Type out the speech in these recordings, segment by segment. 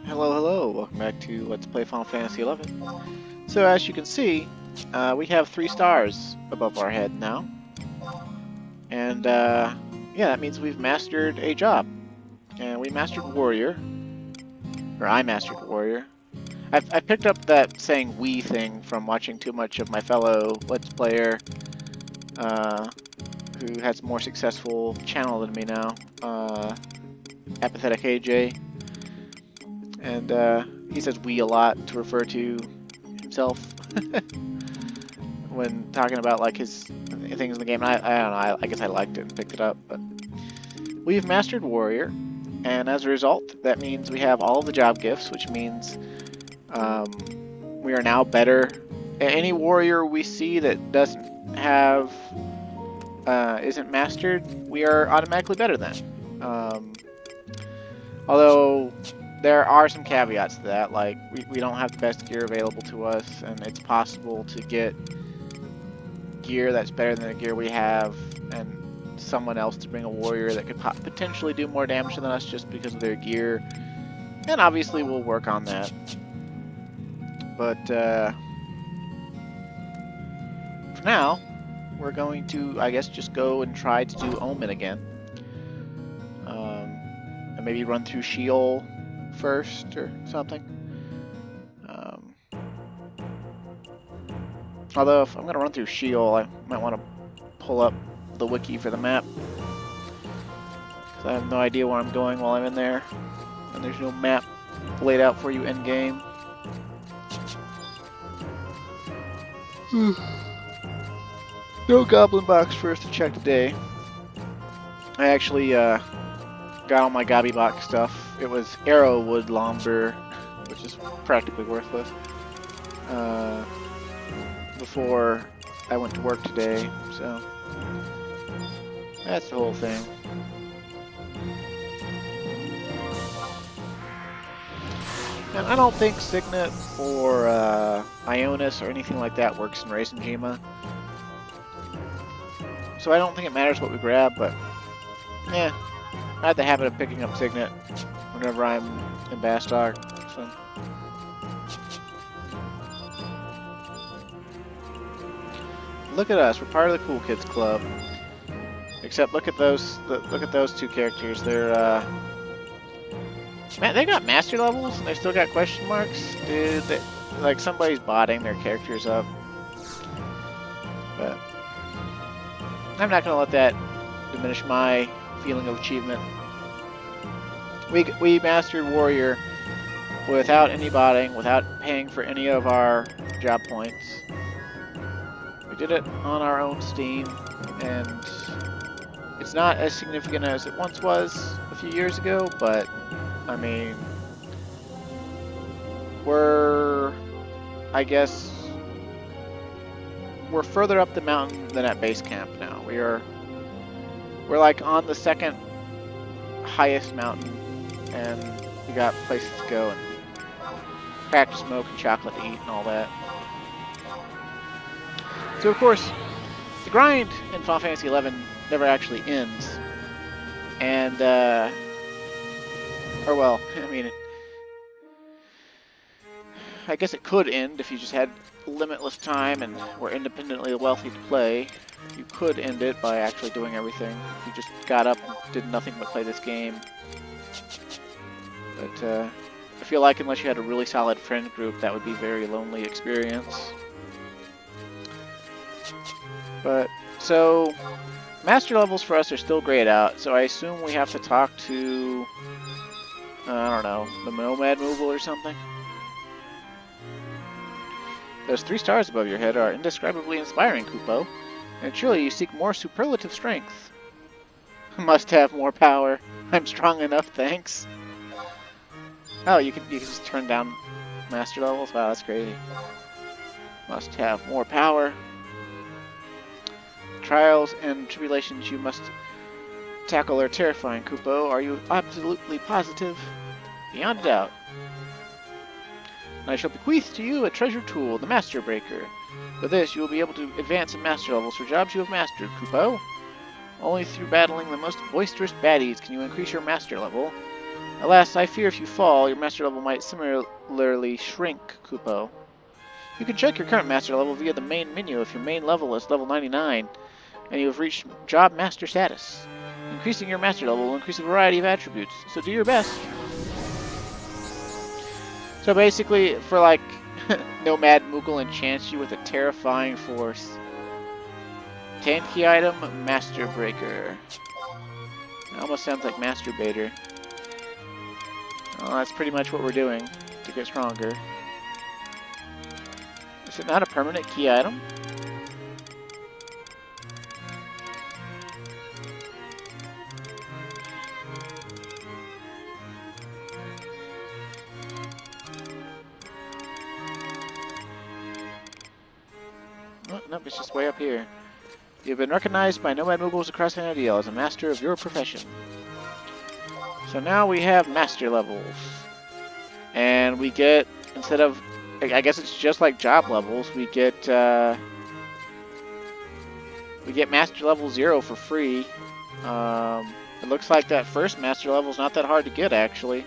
Hello, welcome back to Let's Play Final Fantasy XI. So as you can see, we have 3 stars above our head now. And yeah, that means we've mastered a job. And we mastered Warrior. Or I mastered Warrior. I picked up that saying "we" thing from watching too much of my fellow Let's Player, who has a more successful channel than me now, Apathetic AJ. And he says "we" a lot to refer to himself when talking about like his things in the game. I don't know. I guess I liked it and picked it up. But we've mastered Warrior, and as a result, that means we have all of the job gifts, which means we are now better. Any warrior we see that doesn't have isn't mastered, we are automatically better than. Although there are some caveats to that, like we don't have the best gear available to us, and it's possible to get gear that's better than the gear we have, and someone else to bring a warrior that could potentially do more damage than us just because of their gear. And obviously we'll work on that. But for now, we're going to, I guess, just go and try to do Omen again. And maybe run through Sheol first or something. Although if I'm going to run through Sheol, I might want to pull up the wiki for the map. Because I have no idea where I'm going while I'm in there. And there's no map laid out for you in-game. No goblin box for us to check today. I actually got all my gobby box stuff. It was arrowwood lumber, which is practically worthless, before I went to work today, so that's the whole thing. And I don't think Signet or Ionis or anything like that works in Raisin Jima. So I don't think it matters what we grab, but yeah, I have the habit of picking up Signet whenever I'm in Bastok. So. Look at us, we're part of the Cool Kids Club. Except look at those two characters. They're man, they got master levels and they still got question marks. Dude, like somebody's botting their characters up. But I'm not gonna let that diminish my feeling of achievement. We mastered Warrior without any botting, without paying for any of our job points. We did it on our own steam, and it's not as significant as it once was a few years ago, but I mean, I guess we're further up the mountain than at base camp now. We're like on the second highest mountain, and we got places to go and crack to smoke and chocolate to eat and all that. So of course, the grind in Final Fantasy XI never actually ends, and or well, I mean, I guess it could end if you just had limitless time and were independently wealthy to play. You could end it by actually doing everything. If you just got up and did nothing but play this game. But I feel like unless you had a really solid friend group, that would be a very lonely experience. But, so, master levels for us are still grayed out, so I assume we have to talk to, I don't know, the Nomad Moogle or something? Those 3 stars above your head are indescribably inspiring, Kupo, and surely you seek more superlative strength. Must have more power. I'm strong enough, thanks. Oh, you can just turn down master levels? Wow, that's crazy. Must have more power. Trials and tribulations you must tackle are terrifying, Kupo. Are you absolutely positive? Beyond a doubt. And I shall bequeath to you a treasure tool, the Master Breaker. With this, you will be able to advance in master levels for jobs you have mastered, Kupo. Only through battling the most boisterous baddies can you increase your master level. Alas, I fear if you fall, your master level might similarly shrink, Kupo. You can check your current master level via the main menu if your main level is level 99 and you have reached job master status. Increasing your master level will increase a variety of attributes, so do your best. So basically, for like Nomad Moogle enchants you with a terrifying force. 10 key item, Master Breaker. It almost sounds like Masturbator. Well, that's pretty much what we're doing to get stronger. Is it not a permanent key item? Oh, nope, it's just way up here. You've been recognized by Nomad Moogles across NIDL as a master of your profession. So now we have master levels. And we get, instead of, I guess it's just like job levels, we get master level 0 for free. It looks like that first master level is not that hard to get, actually.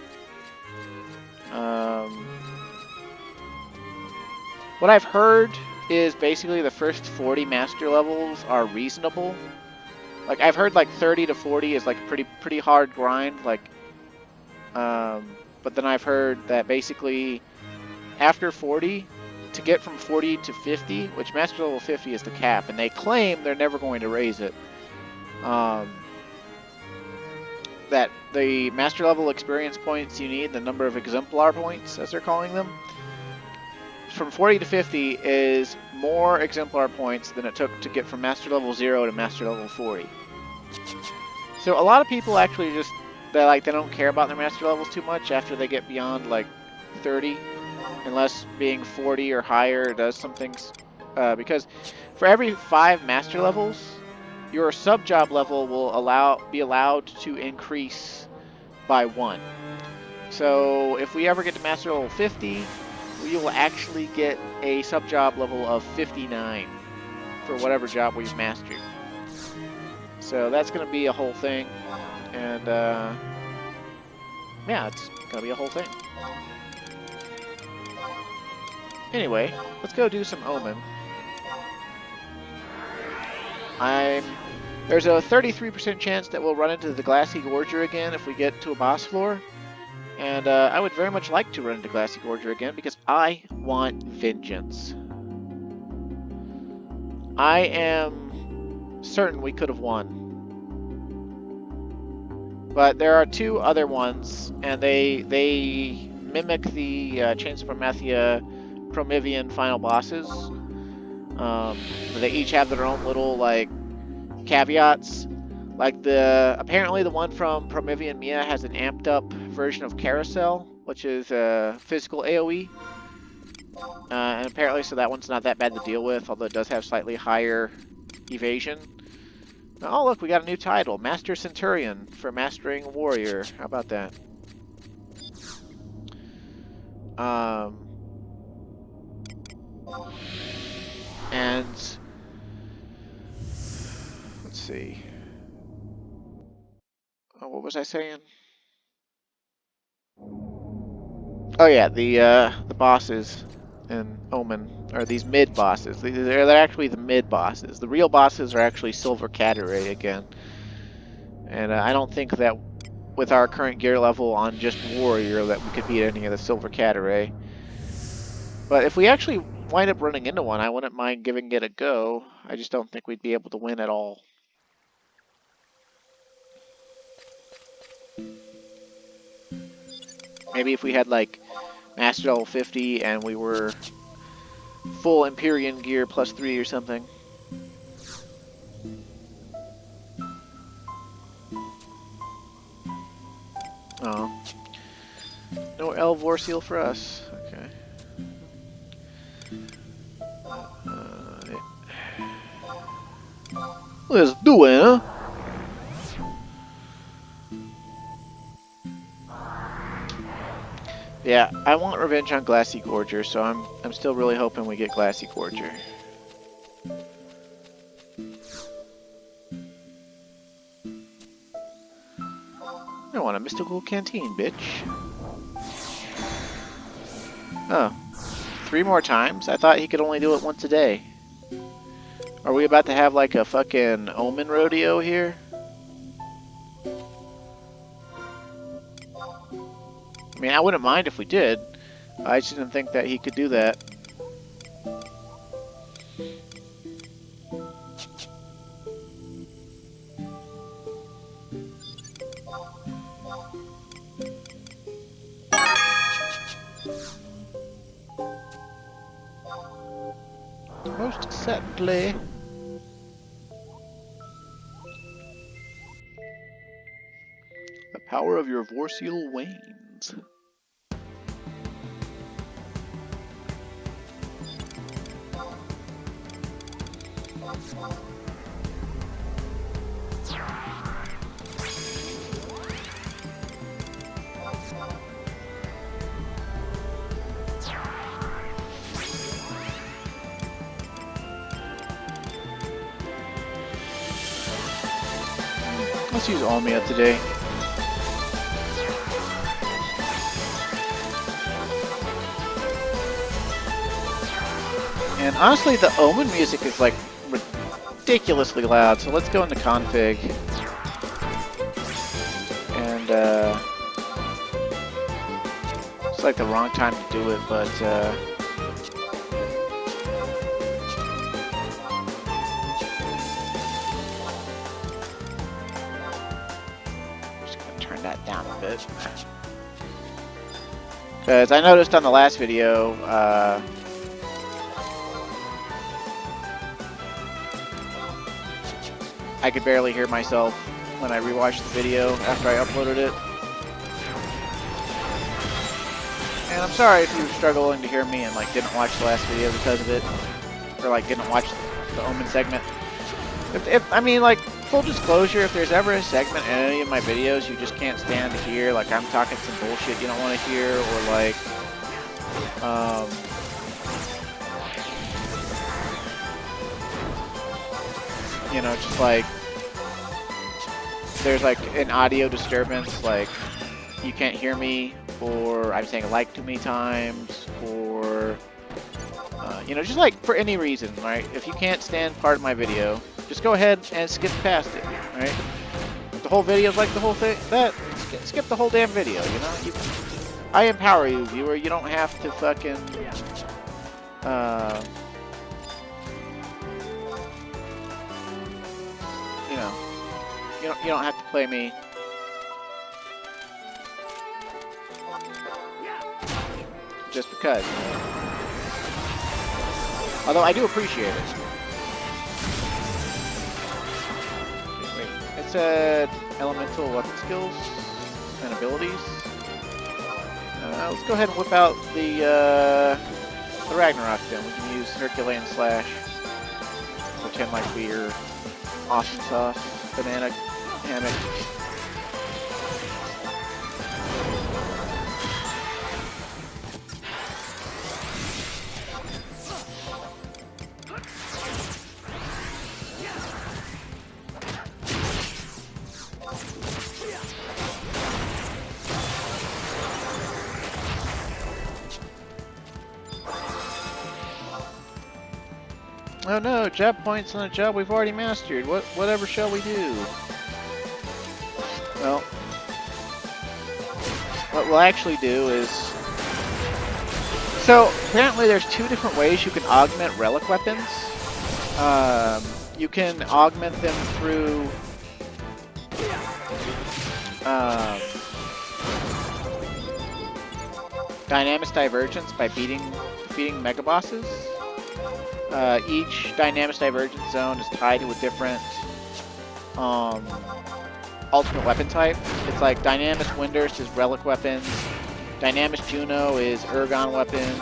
What I've heard is basically the first 40 master levels are reasonable. Like, I've heard like 30 to 40 is like a pretty hard grind. Like, but then I've heard that basically after 40, to get from 40 to 50, which master level 50 is the cap, and they claim they're never going to raise it. That the master level experience points you need, the number of exemplar points, as they're calling them, from 40 to 50 is more exemplar points than it took to get from master level 0 to master level 40. So a lot of people actually just, they don't care about their master levels too much after they get beyond like 30, unless being 40 or higher does some things. Because for every 5 master levels, your sub-job level will be allowed to increase by 1. So if we ever get to master level 50, we will actually get a sub-job level of 59 for whatever job we've mastered. So that's going to be a whole thing. And yeah, it's going to be a whole thing. Anyway, let's go do some Omen. There's a 33% chance that we'll run into the Glassy Gorger again if we get to a boss floor. And I would very much like to run into Glassy Gorger again because I want vengeance. I am certain we could have won. But there are 2 other ones, and they mimic the Chains of Prometheia Promethean final bosses. They each have their own little like caveats. Like apparently the one from Promethean Mia has an amped up version of Carousel, which is a physical AoE. And apparently so that one's not that bad to deal with, although it does have slightly higher evasion. Oh look, we got a new title, Master Centurion for Mastering Warrior. How about that? And let's see. Oh, what was I saying? Oh yeah, the bosses in Omen are these mid bosses. They're actually the mid bosses. The real bosses are actually Silver Cateray again. And I don't think that with our current gear level on just Warrior that we could beat any of the Silver Cateray. But if we actually wind up running into one, I wouldn't mind giving it a go. I just don't think we'd be able to win at all. Maybe if we had like Master Level 50 and we were full Empyrean gear plus 3 or something. Oh. No Elvor seal for us. Okay. Let's do it, huh? Yeah, I want revenge on Glassy Gorger, so I'm still really hoping we get Glassy Gorger. I want a mystical canteen, bitch. Oh. 3 more times? I thought he could only do it once a day. Are we about to have like a fucking Omen rodeo here? I mean, I wouldn't mind if we did. I just didn't think that he could do that. Most certainly. The power of your Vorseal wanes. Let's use Almia today. And honestly, the Omen music is like ridiculously loud, so let's go into config. And it's like the wrong time to do it, but that down a bit. Because I noticed on the last video, I could barely hear myself when I rewatched the video after I uploaded it. And I'm sorry if you were struggling to hear me and like didn't watch the last video because of it, or like didn't watch the Omen segment. If I mean, like, full disclosure, if there's ever a segment in any of my videos you just can't stand to hear, like I'm talking some bullshit you don't want to hear, or like, you know, just like, there's like an audio disturbance, like you can't hear me, or I'm saying like too many times, or, you know, just like for any reason, right? If you can't stand part of my video, just go ahead and skip past it, right? If the whole video's like the whole thing, skip the whole damn video, you know? I empower you, viewer. You don't have to fucking, you know, you don't have to play me. Just because. Although I do appreciate it. It said elemental weapon skills and abilities. Let's go ahead and whip out the Ragnarok then. We can use Herculean Slash. Pretend like we're awesome sauce, banana hammock. Oh no, jab points on a job we've already mastered. Whatever shall we do? Well, what we'll actually do is... So, apparently there's 2 different ways you can augment relic weapons. You can augment them through... Dynamis Divergence by defeating mega bosses. Each Dynamis Divergence zone is tied to a different ultimate weapon type. It's like Dynamis Windurst is relic weapons, Dynamis Juno is Ergon weapons,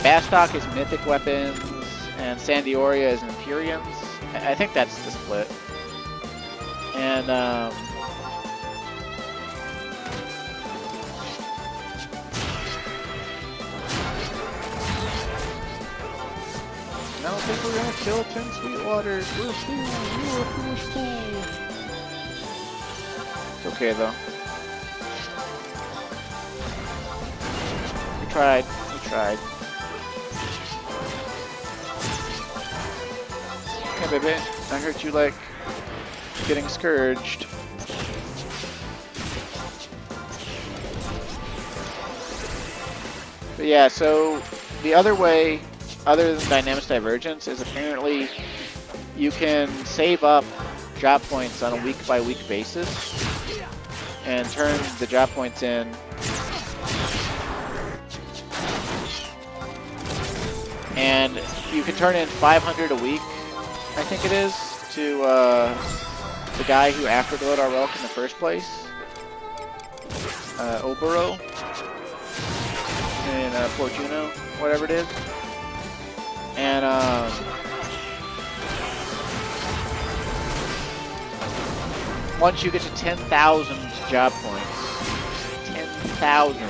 Bastok is mythic weapons, and Sandioria is Empyreans. I think that's the split. And I don't think we're gonna kill 10 Sweetwaters. We're a fool. You're a foolish fool. It's okay though. We tried. We tried. Okay, baby. I heard you like getting scourged. But yeah, so the other way, other than dynamic divergence, is apparently you can save up drop points on a week-by-week basis and turn the drop points in and you can turn in 500 a week, I think it is, to the guy who afterglowed our relic in the first place, Obero in Port Juno, whatever it is. And once you get to 10,000 job points, 10,000,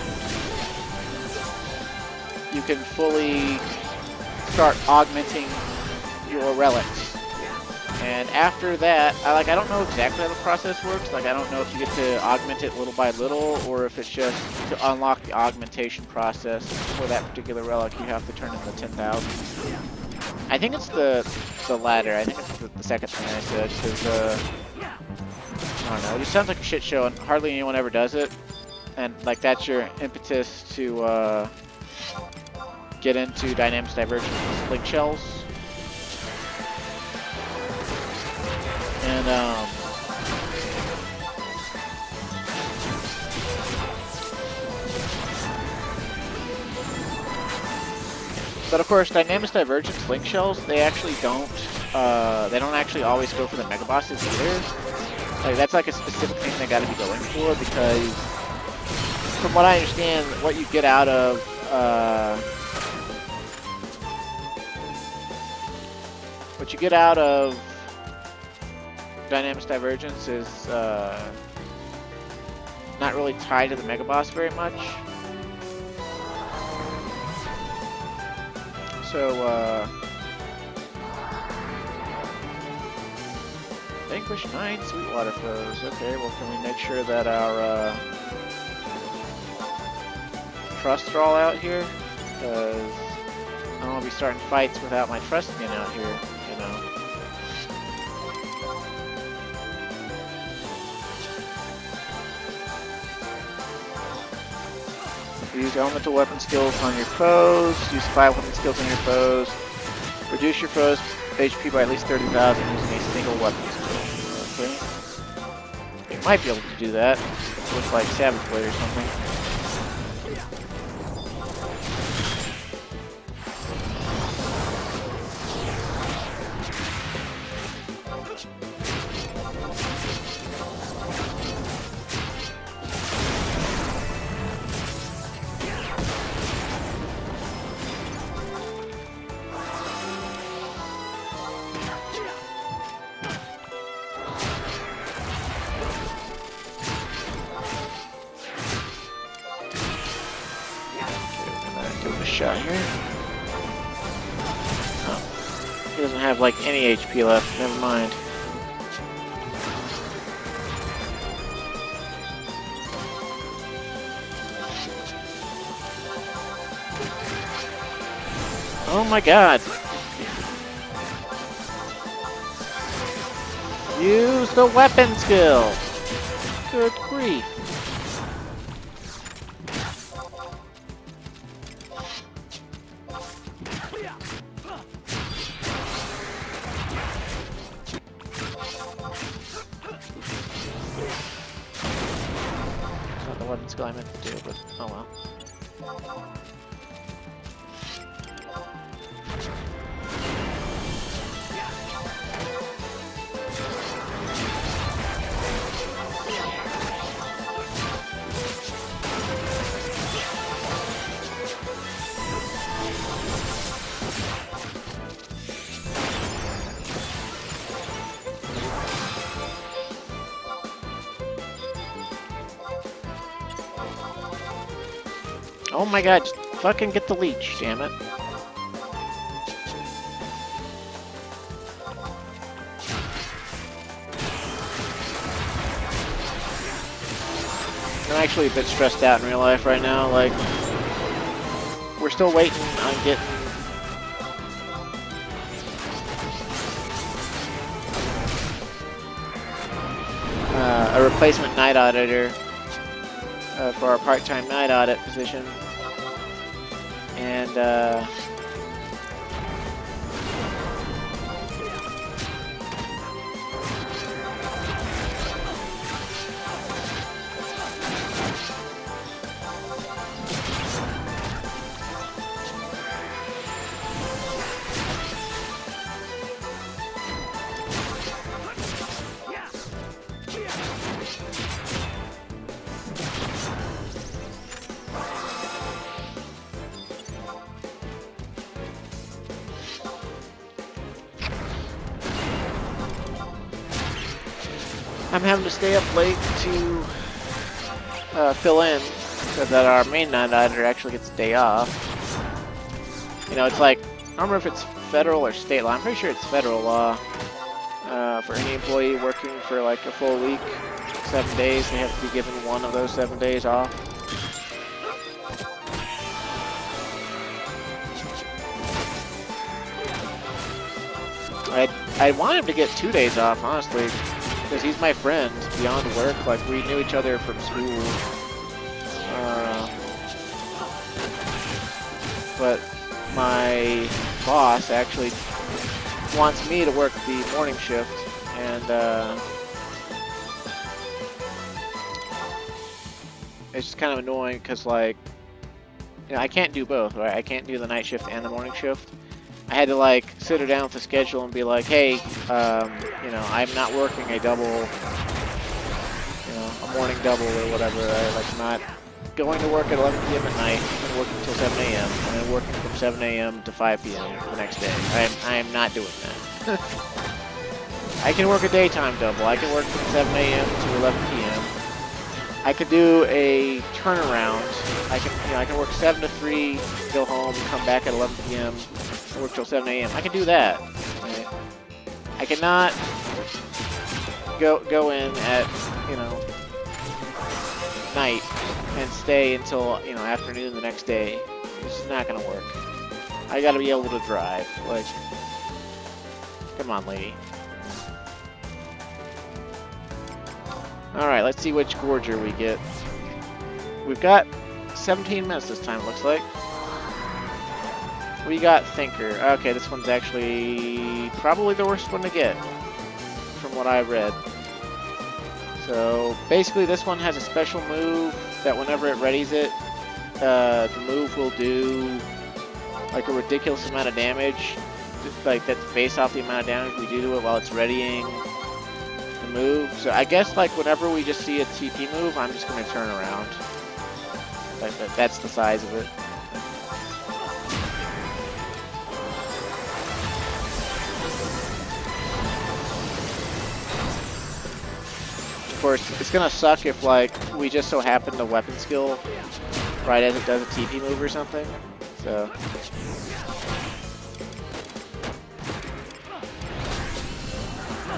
you can fully start augmenting your relics. And after that, I don't know exactly how the process works. Like, I don't know if you get to augment it little by little, or if it's just to unlock the augmentation process for that particular relic, you have to turn in the 10,000. I think it's the latter. I think it's the second thing I said, because, I don't know, it just sounds like a shit show, and hardly anyone ever does it. And, like, that's your impetus to, get into dynamic divergence link shells. And, but of course, dynamic divergence link shells, they actually don't actually always go for the mega bosses either. Like, that's like a specific thing they gotta be going for, because from what I understand, what you get out of, dynamic divergence is not really tied to the mega boss very much. So Vanquish 9 Sweetwater foes. Okay, well, can we make sure that our trusts are all out here? Because I don't want to be starting fights without my trust being out here, you know. Use elemental weapon skills on your foes. Use 5 weapon skills on your foes. Reduce your foes' HP by at least 30,000 using a single weapon skill. Okay. You might be able to do that with like Savage Blade or something. Shot here. Oh, he doesn't have like any HP left. Never mind. Oh my god! Use the weapon skill! Good grief. That's what I meant to do, but oh well. Oh my god, just fucking get the leech, damn it. I'm actually a bit stressed out in real life right now. Like, we're still waiting on getting a replacement night auditor for our part-time night audit position. And I'm having to stay up late to fill in so that our main night auditor actually gets a day off. You know, it's like, I don't remember if it's federal or state law. I'm pretty sure it's federal law. For any employee working for like a full week, 7 days, they have to be given one of those 7 days off. I want him to get 2 days off, honestly, because he's my friend beyond work. Like, we knew each other from school. But my boss actually wants me to work the morning shift, and it's just kind of annoying because, like, you know, I can't do both, right? I can't do the night shift and the morning shift. I had to, like, sit her down with the schedule and be like, hey, you know, I'm not working a double, you know, a morning double or whatever. I'm not going to work at 11 p.m. at night and working until 7 a.m. and then working from 7 a.m. to 5 p.m. the next day. I am not doing that. I can work a daytime double. I can work from 7 a.m. to 11 p.m. I could do a turnaround. I can work 7 to 3, go home, come back at 11 p.m. and work till 7 a.m. I can do that. Right? I cannot go in at, you know, night and stay until, you know, afternoon the next day. It's just not gonna work. I gotta be able to drive. Like, come on, lady. Alright, let's see which Gorger we get. We've got 17 minutes this time, it looks like. We got Thinker. Okay, this one's actually probably the worst one to get, from what I've read. So, basically this one has a special move that whenever it readies it, the move will do like a ridiculous amount of damage. Like, that's based off the amount of damage we do to it while it's readying the move. So I guess, like, whenever we just see a TP move, I'm just going to turn around. Like, that's the size of it. Of course, it's gonna suck if, like, we just so happen to weapon skill right as it does a TP move or something. So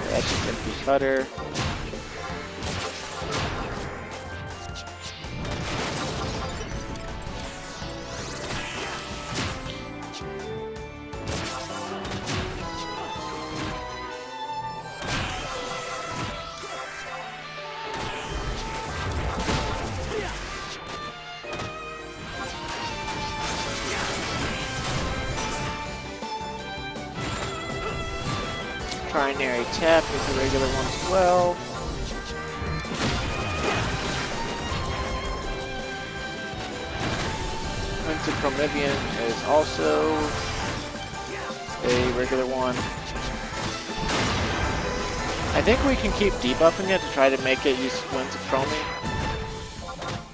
that's just gonna be cutter. Trinary tap is the regular one as well. Winter Promethean is also a regular one. I think we can keep debuffing it to try to make it use Winds of Chromie.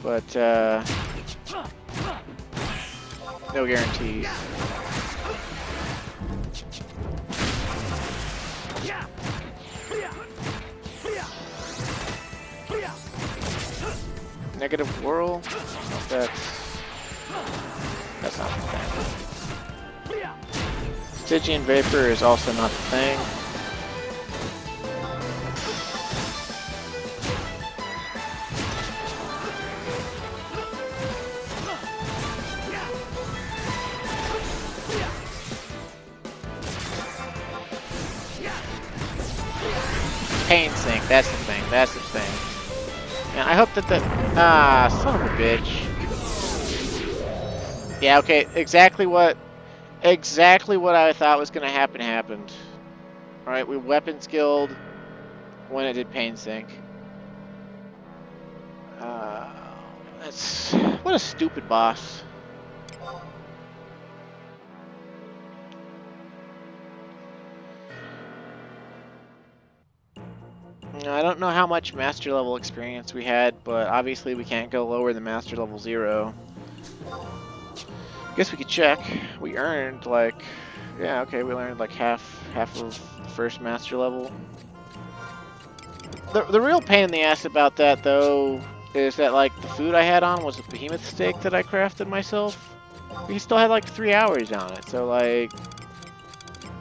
But, no guarantees. Negative whirl? That's not the thing. Stygian Vapor is also not the thing. pain sink. That's the thing. That's the thing. And I hope that the... Ah, son of a bitch. Yeah, okay. Exactly what I thought was going to happen happened. Alright, we weapon skilled when it did pain sink. That's... What a stupid boss. I don't know how much master level experience we had, but obviously we can't go lower than master level 0. Guess we could check. We earned like... Yeah, okay, we earned like half of the first master level. The real pain in the ass about that, though, is that, like, the food I had on was a behemoth steak that I crafted myself. We still had, like, 3 hours on it, so, like,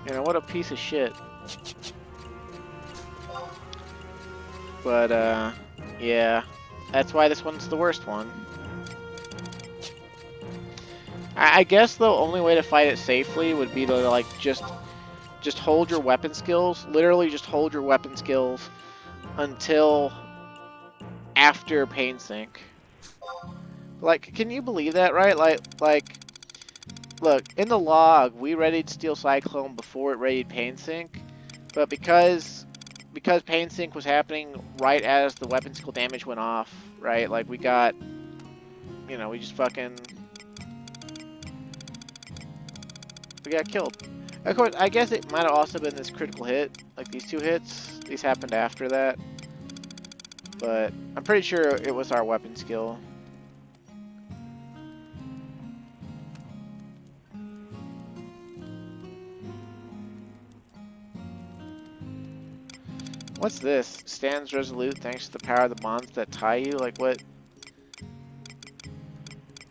you know, what a piece of shit. But, yeah, that's why this one's the worst one. I guess the only way to fight it safely would be to, like, just hold your weapon skills. Literally just hold your weapon skills until after pain sink. Like, can you believe that, right? Like, look, in the log, we readied Steel Cyclone before it readied pain sink, but because pain sink was happening right as the weapon skill damage went off, right? Like, we got, you know, we just fucking... We got killed. Of course, I guess it might have also been this critical hit, like these 2 hits. These happened after that. But I'm pretty sure it was our weapon skill. What's this? Stands resolute thanks to the power of the bonds that tie you? Like, what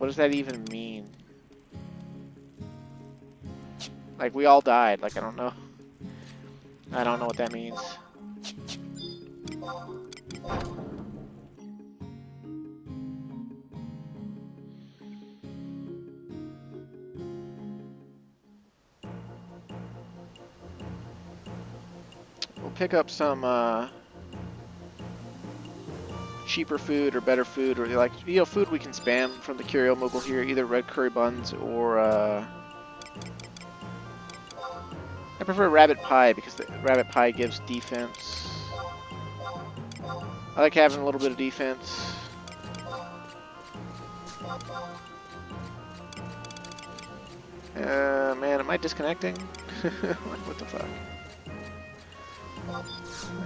does that even mean? Like, we all died. Like, I don't know. I don't know what that means. We'll pick up some, cheaper food or better food, or like, you know, food we can spam from the curio mobile here, either red curry buns or I prefer rabbit pie because the rabbit pie gives defense. I like having a little bit of defense. Man, am I disconnecting? Like, what the fuck?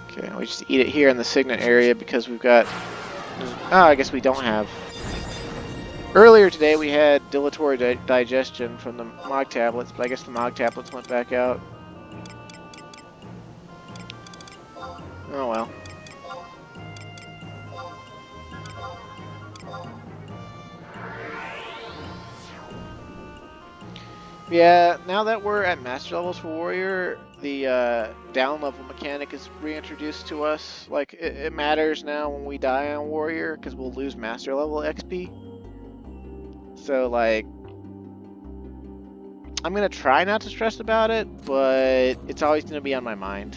Okay, we just eat it here in the signet area because we've got... Oh, I guess we don't have... Earlier today we had dilatory digestion from the Mog tablets, but I guess the Mog tablets went back out. Oh well. Yeah, now that we're at master levels for Warrior, the down level mechanic is reintroduced to us. Like, it matters now when we die on Warrior, because we'll lose master level XP. So, like, I'm going to try not to stress about it, but it's always going to be on my mind.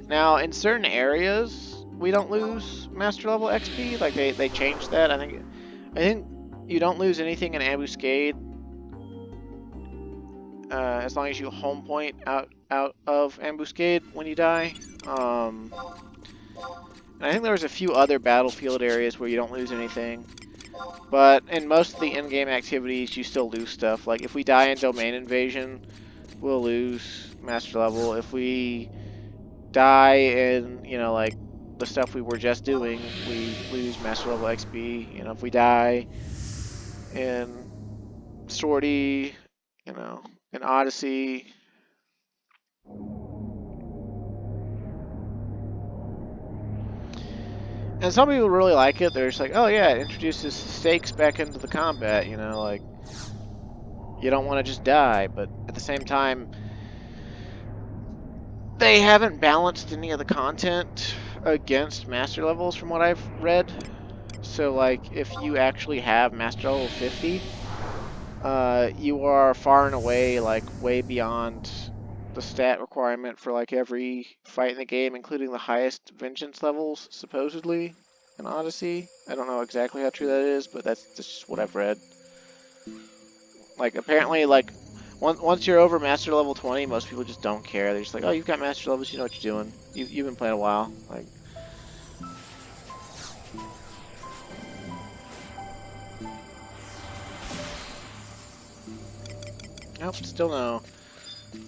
Now, in certain areas, we don't lose master level XP. Like, they changed that. I think you don't lose anything in Ambuscade. As long as you home point out of Ambuscade when you die. And I think there was a few other battlefield areas where you don't lose anything. But in most of the in-game activities, you still lose stuff. Like, if we die in Domain Invasion, we'll lose master level. If we die in, you know, like, the stuff we were just doing, we lose master level XP. You know, if we die in Sortie, you know, in Odyssey. And some people really like it. They're just like, oh yeah, it introduces stakes back into the combat, you know, like, you don't want to just die, but at the same time, they haven't balanced any of the content against master levels from what I've read. So, like, if you actually have master level 50, you are far and away, like, way beyond the stat requirement for like every fight in the game, including the highest vengeance levels, supposedly, in Odyssey. I don't know exactly how true that is, but that's just what I've read. Like, apparently, like, once you're over master level 20, most people just don't care. They're just like, oh, you've got master levels, you know what you're doing. You've been playing a while. Like, nope, still no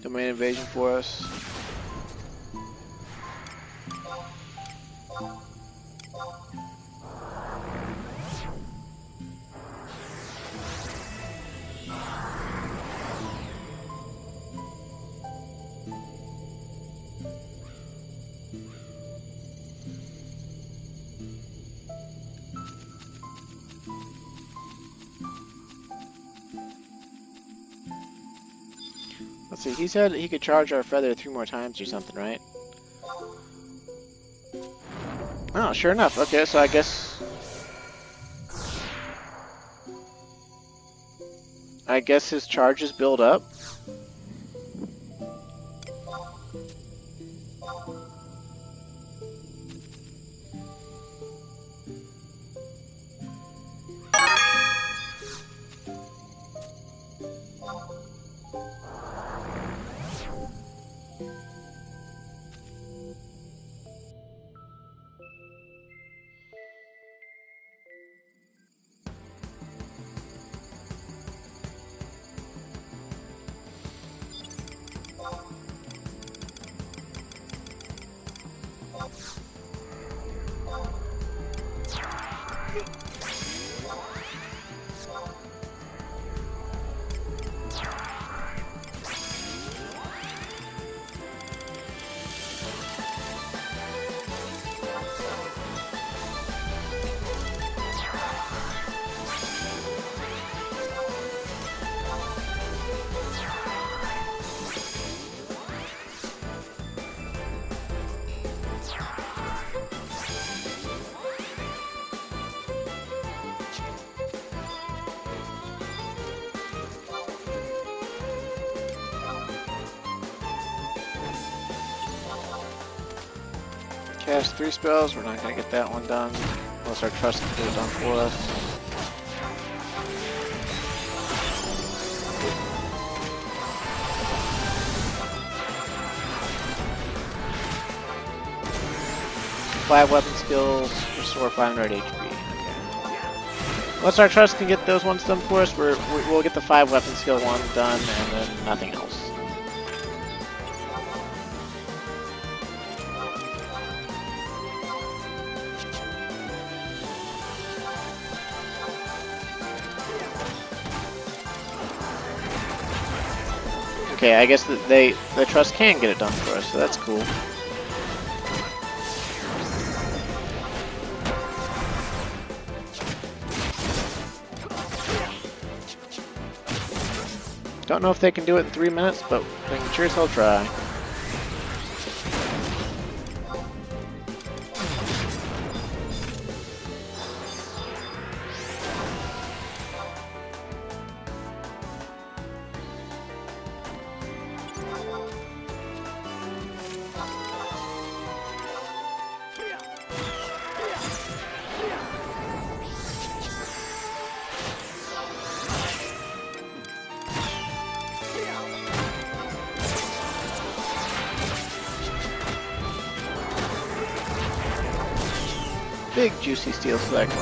domain invasion for us. Let's see, he said he could charge our feather 3 more times or something, right? Oh, sure enough. Okay, so I guess his charges build up. Cast 3 spells, we're not going to get that one done, unless our trust can get it done for us. Five weapon skills, restore 500 HP. Okay. Once our trust can get those ones done for us, we'll get the 5 weapon skill one done, and then nothing else. Okay, I guess that the trust can get it done for us, so that's cool. Don't know if they can do it in 3 minutes, but we can sure as hell try. Big juicy steel select.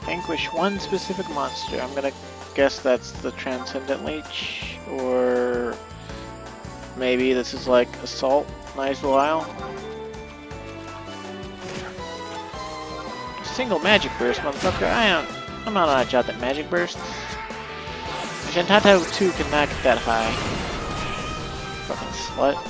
vanquish one specific monster. I'm gonna guess that's the Transcendent Leech, or maybe this is like Assault, Nice While. Single Magic Burst, motherfucker. I'm not on a job that Magic Burst. Gentato 2 cannot get that high. Fucking slut.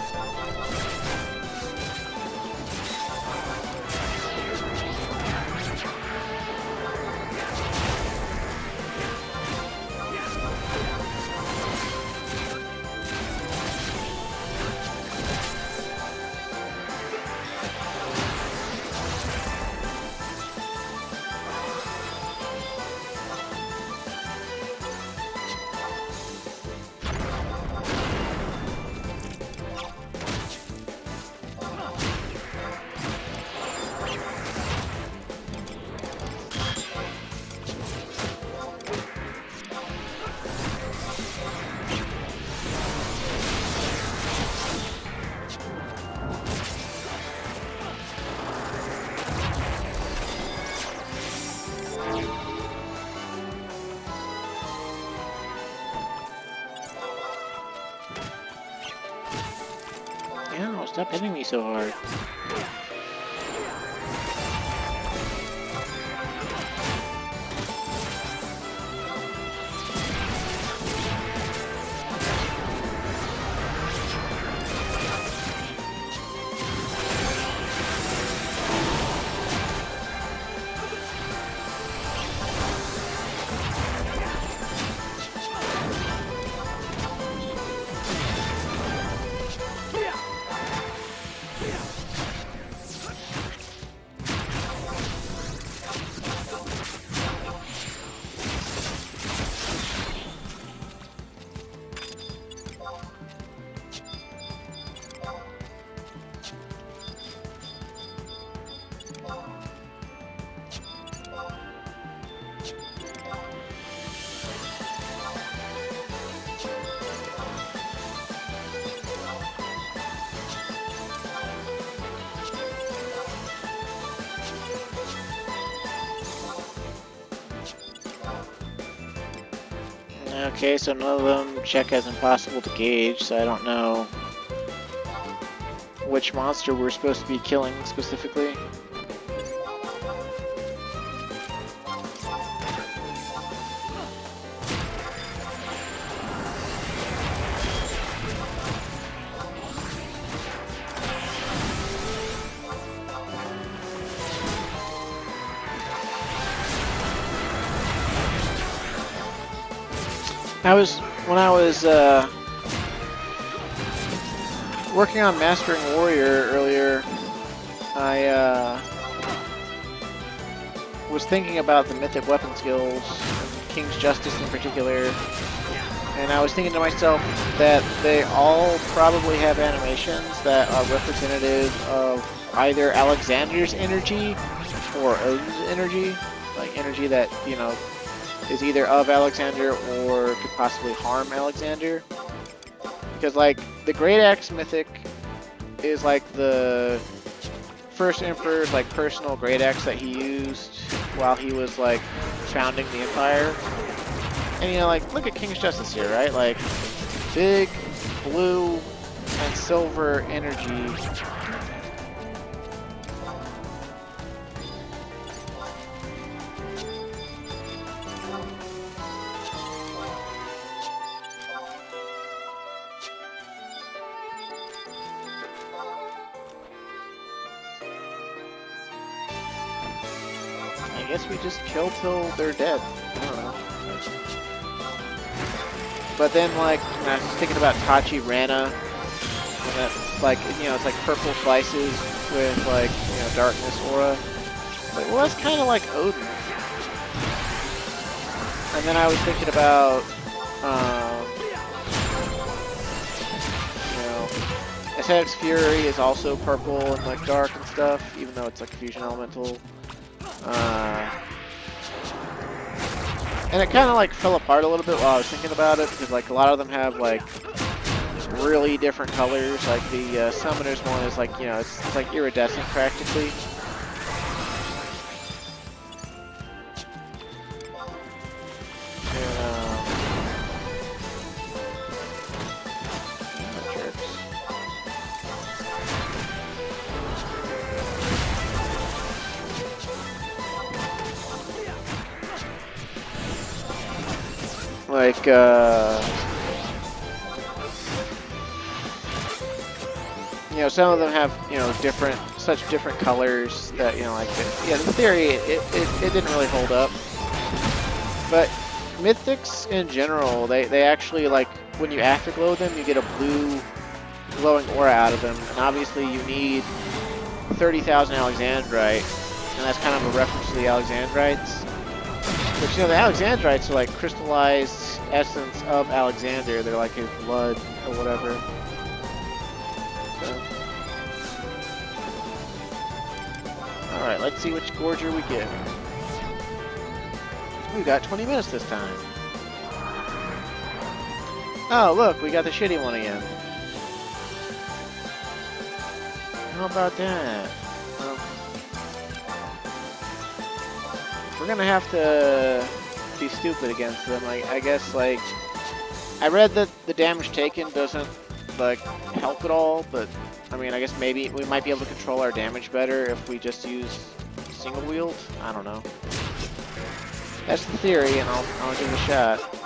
Ow, stop hitting me so hard. Okay, so none of them check as impossible to gauge, so I don't know which monster we're supposed to be killing specifically. When I was working on Mastering Warrior earlier, I was thinking about the mythic weapon skills, and King's Justice in particular, and I was thinking to myself that they all probably have animations that are representative of either Alexander's energy or Odin's energy, like energy that, you know, is either of Alexander or could possibly harm Alexander. Because, like, the Great Axe mythic is like the first Emperor's, like, personal Great Axe that he used while he was, like, founding the Empire. And, you know, like, look at King's Justice here, right? Like, big, blue, and silver energy. I guess we just kill till they're dead. I don't know. But then, like, when I was thinking about Tachi Rana, and that's like, you know, it's like purple slices with, like, you know, darkness aura. Like, well, that's kind of like Odin. And then I was thinking about, you know, FFXI Fury is also purple and, like, dark and stuff, even though it's like a fusion elemental. And it kind of like fell apart a little bit while I was thinking about it, because like a lot of them have like really different colors. Like the Summoner's one is like, you know, it's like iridescent practically. Like, you know, some of them have, you know, such different colors that, you know, like, yeah, in theory, it didn't really hold up. But mythics in general, they actually, like, when you afterglow them, you get a blue glowing aura out of them, and obviously you need 30,000 Alexandrite, and that's kind of a reference to the Alexandrites. But you know, the Alexandrites are like crystallized essence of Alexander. They're like his blood or whatever. So. Alright, let's see which Gorger we get. We got 20 minutes this time. Oh, look, we got the shitty one again. How about that? Well, we're gonna have to be stupid against them. I guess, like, I read that the damage taken doesn't, like, help at all, but, I mean, I guess maybe we might be able to control our damage better if we just use single wield? I don't know. That's the theory, and I'll give it a shot.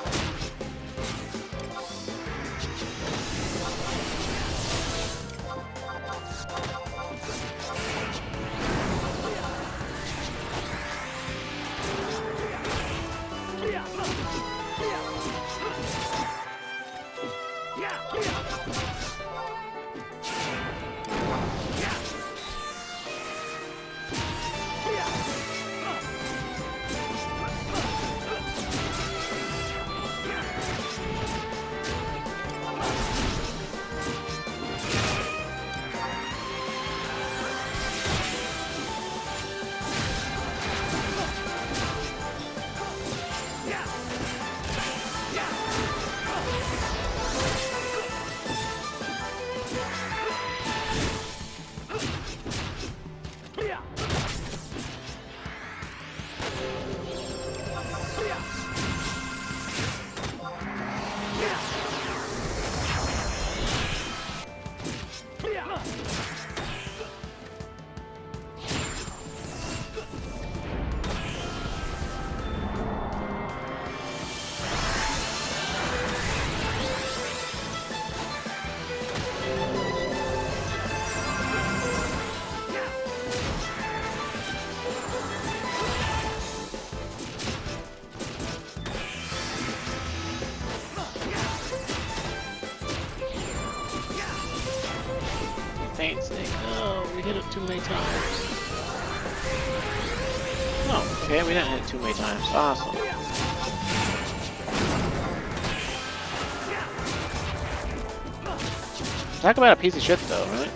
Faint snake. Oh, we hit it too many times. Oh, okay, we didn't hit it too many times. Awesome. Talk about a piece of shit, though, right?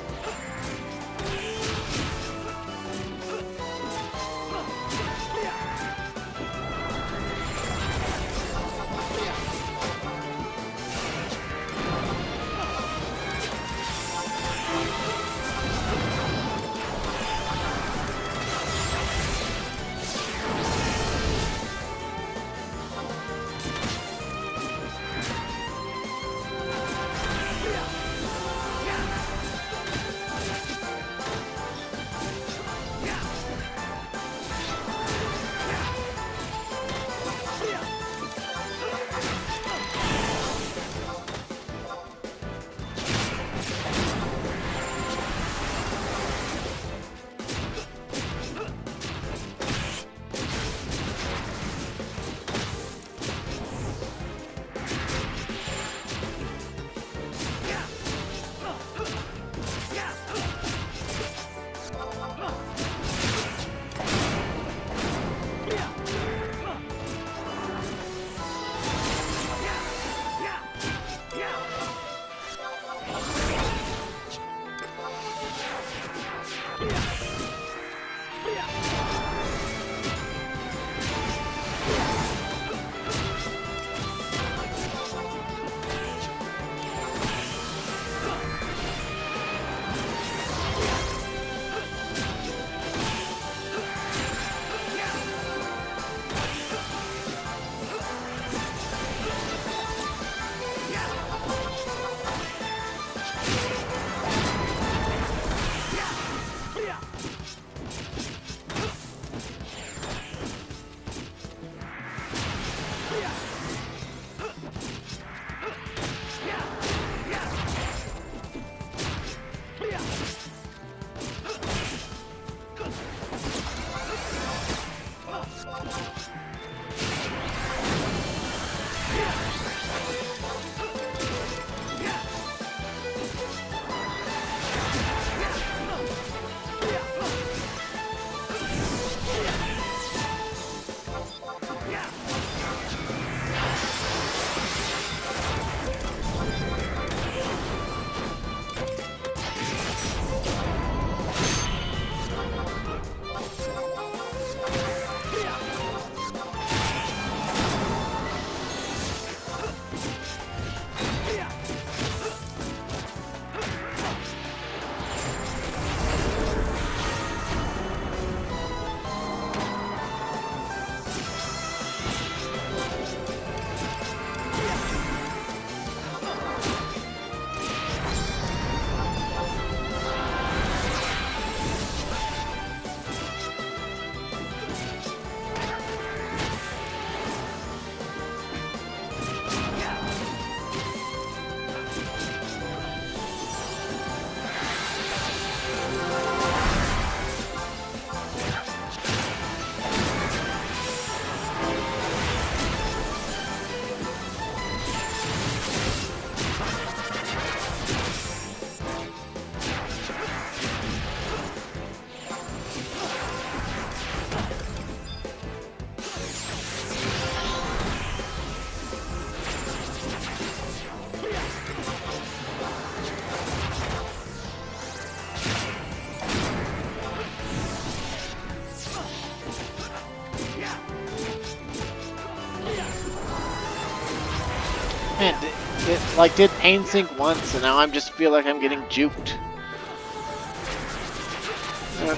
like did pain sink once, and now I'm just feel like I'm getting juked.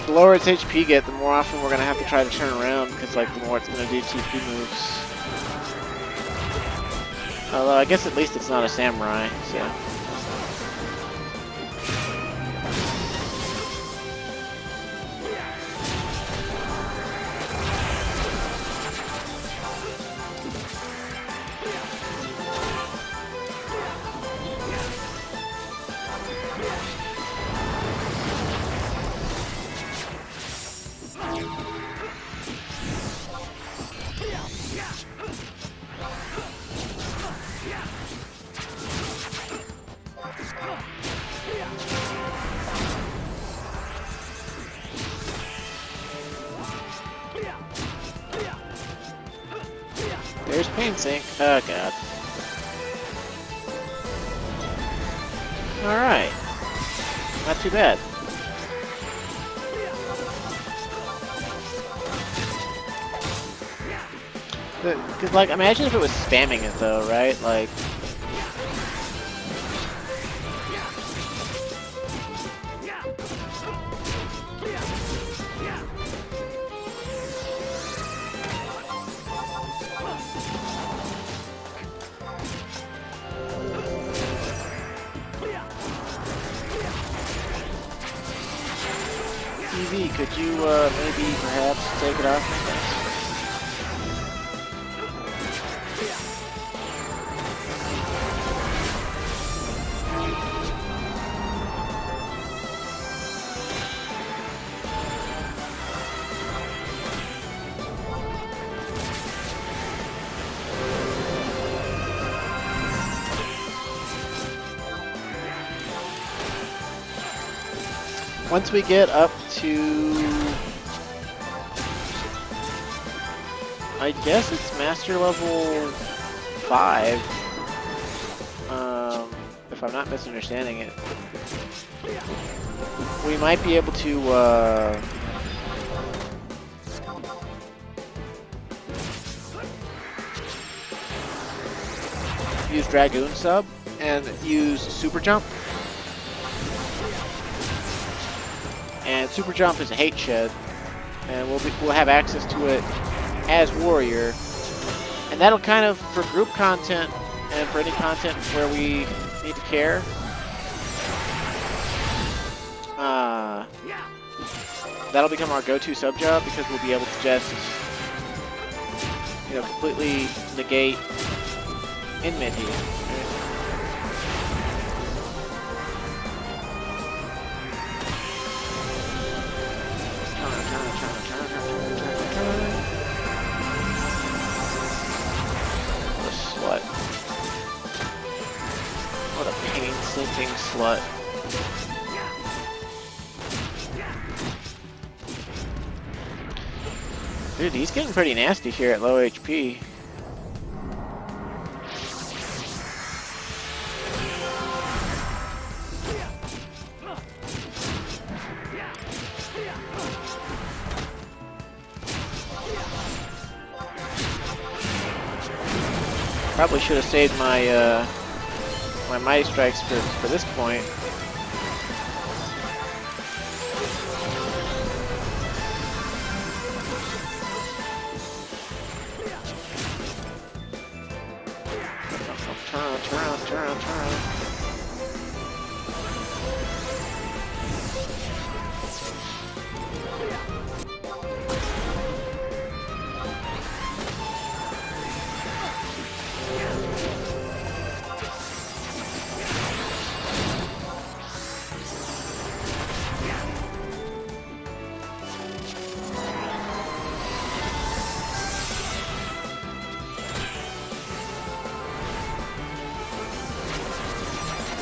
The lower its HP get, the more often we're gonna have to try to turn around, because like the more it's gonna do TP moves. Although I guess at least it's not a samurai, so. There's pain sink. Oh god. Alright. Not too bad. Cause like, imagine if it was spamming it though, right? Like... TV, could you maybe perhaps take it off? Once we get up to, I guess it's master level 5, if I'm not misunderstanding it, we might be able to use Dragoon Sub and use Super Jump. And Super Jump is a hate shed, and we'll have access to it as Warrior, and that'll kind of, for group content and for any content where we need to care, that'll become our go-to sub job, because we'll be able to just, you know, completely negate enmity. What a pain-sinking slut. Dude, he's getting pretty nasty here at low HP. Probably should have saved my my mighty strikes for this point. Turn around.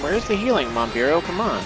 Where's the healing, Monbiro? Come on.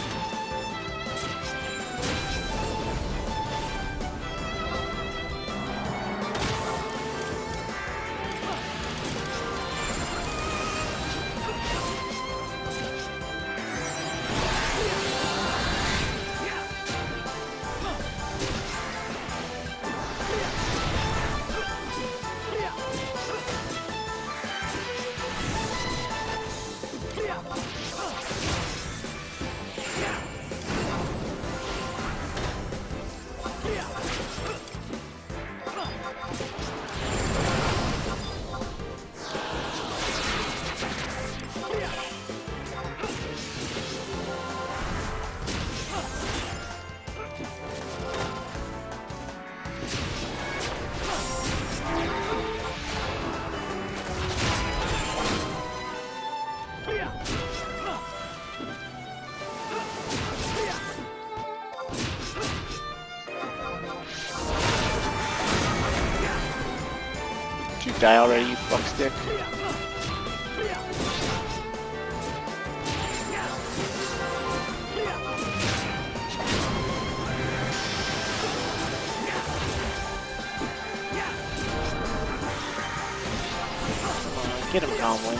die already, you fuckstick? Get him, Conway.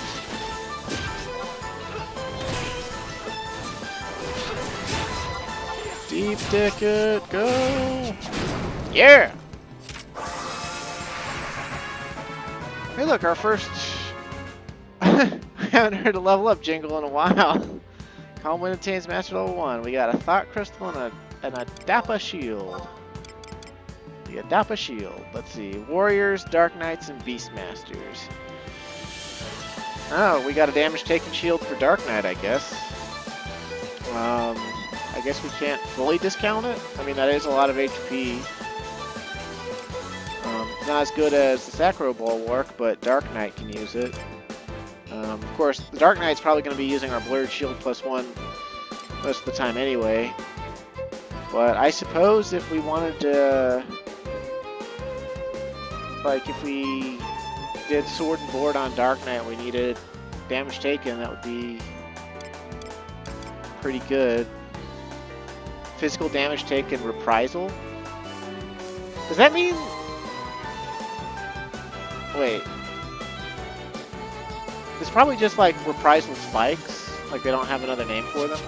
Deep ticket, go! Yeah! Hey look, our first... I haven't heard a level up jingle in a while. Conway obtains Master Level 1. We got a Thought Crystal and a Dappa Shield. The Dappa Shield. Let's see. Warriors, Dark Knights, and Beastmasters. Oh, we got a damage taken shield for Dark Knight, I guess. I guess we can't fully discount it. I mean, that is a lot of HP. Not as good as the Sacro Bulwark, but Dark Knight can use it. Of course, the Dark Knight's probably going to be using our Blurred Shield +1 most of the time anyway. But I suppose if we wanted to... Like, if we did Sword and Board on Dark Knight, we needed damage taken, that would be pretty good. Physical damage taken reprisal? Does that mean... Wait. It's probably just like reprisal spikes. Like they don't have another name for them.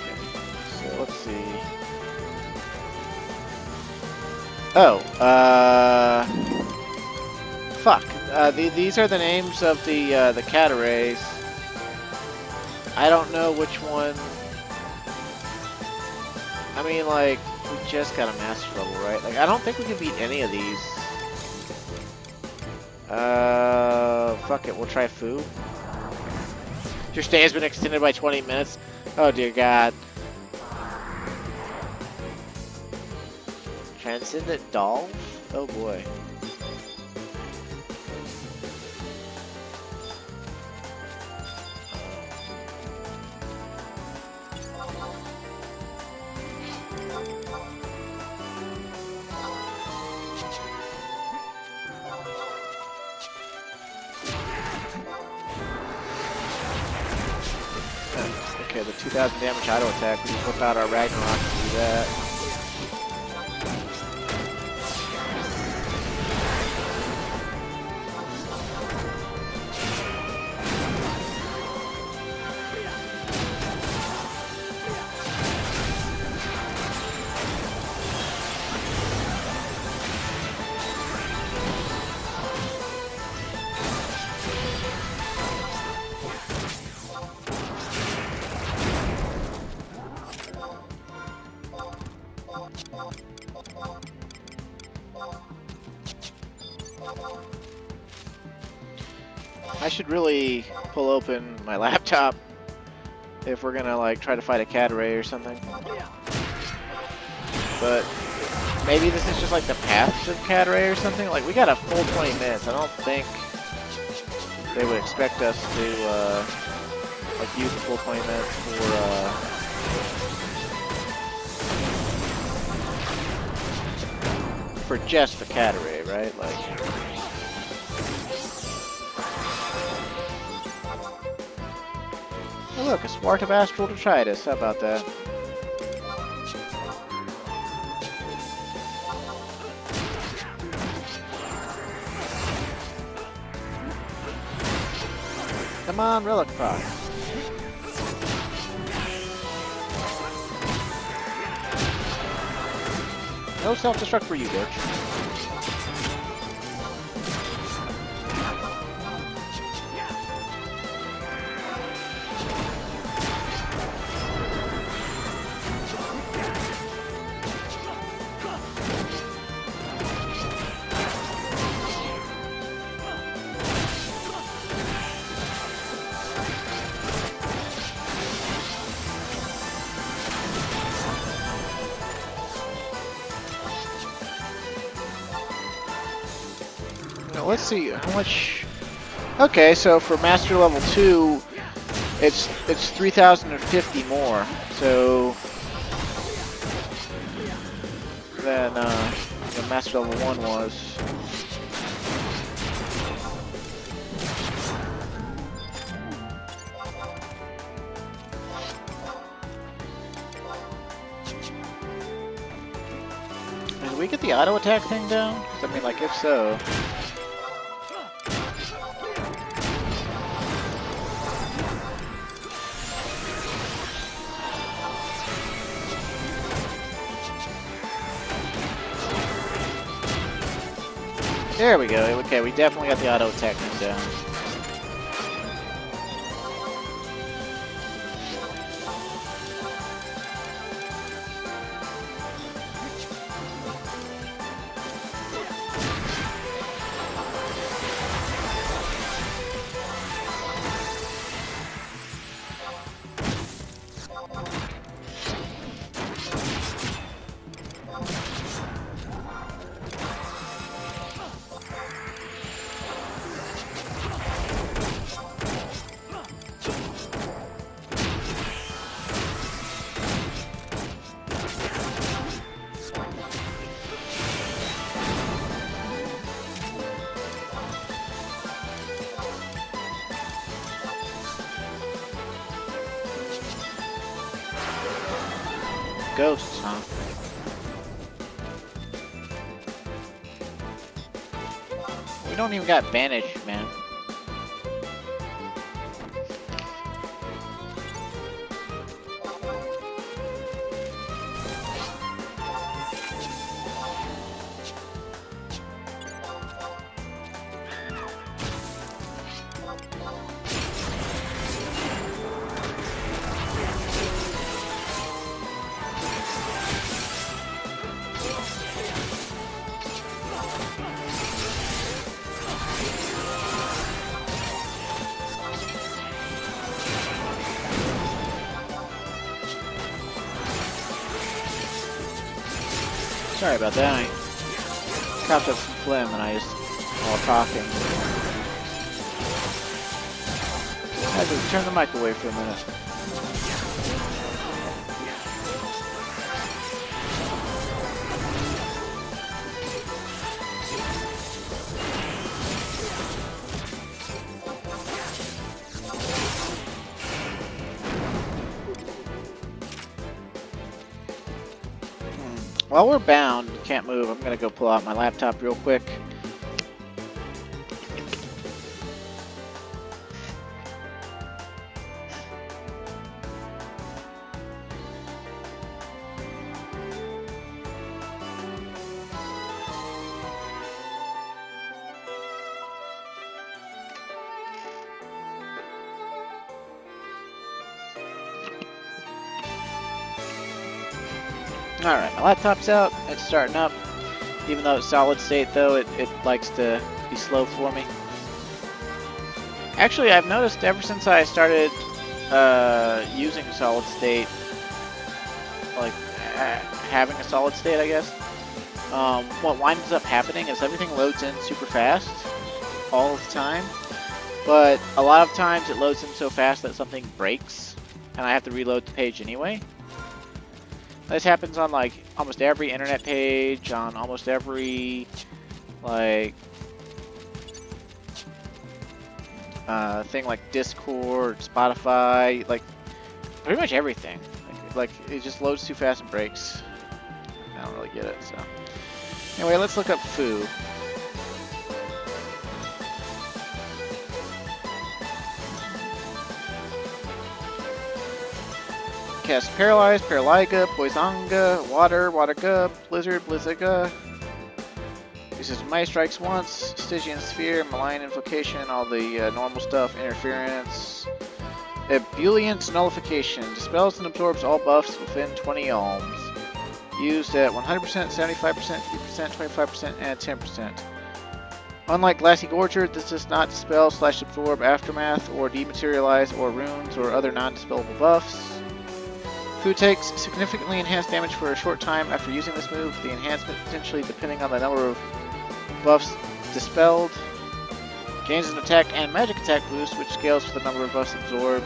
Okay. So let's see. Oh, fuck. These are the names of the Catarays. I don't know which one. I mean, like, we just got a master level, right? Like, I don't think we can beat any of these. Fuck it, we'll try Fu. Your stay has been extended by 20 minutes. Oh dear God. Transcendent Doll? Oh boy. Okay, the 2000 damage auto attack. We can flip out our Ragnarok to do that. I should really pull open my laptop if we're gonna like try to fight a Cataray or something. But maybe this is just like the paths of Cataray or something. Like we got a full 20 minutes. I don't think they would expect us to like use the full 20 minutes for just the Cataray, right? Like. Oh look, a Swart of Astral Detritus. How about that? Come on, Relic Proc. No self-destruct for you, bitch. Let's see how much. Okay, so for Master Level 2, it's 3,050 more. So than the Master Level 1 was. Did we get the auto attack thing down? 'Cause, I mean, like, if so. There we go. Okay, we definitely got the auto attack thing down. Ghosts, huh? We don't even got Banish, man. Sorry about that. I coughed up some phlegm and I just, while talking, I had to turn the mic away for a minute. While we're bound, can't move, I'm gonna go pull out my laptop real quick. Alright, my laptop's out, it's starting up. Even though it's solid state though, it likes to be slow for me. Actually, I've noticed ever since I started using solid state, like having a solid state, I guess, what winds up happening is everything loads in super fast all the time. But a lot of times it loads in so fast that something breaks and I have to reload the page anyway. This happens on like almost every internet page, on almost every like thing like Discord, Spotify, like pretty much everything. Like it just loads too fast and breaks. I don't really get it. So anyway, let's look up foo. Cast Paralyze, Paralyga, Poisonga, Water, Waterga, Blizzard, Blizziga. Uses Might Strikes once, Stygian Sphere, Malign Invocation, all the normal stuff, Interference. Ebullient Nullification, dispels and absorbs all buffs within 20 ohms. Used at 100%, 75%, 50%, 25%, and 10%. Unlike Glassy Gorger, this does not dispel / absorb Aftermath or dematerialize or runes or other non-dispellable buffs. Foo takes significantly enhanced damage for a short time after using this move, the enhancement potentially depending on the number of buffs dispelled. Gains an attack and magic attack boost, which scales with the number of buffs absorbed.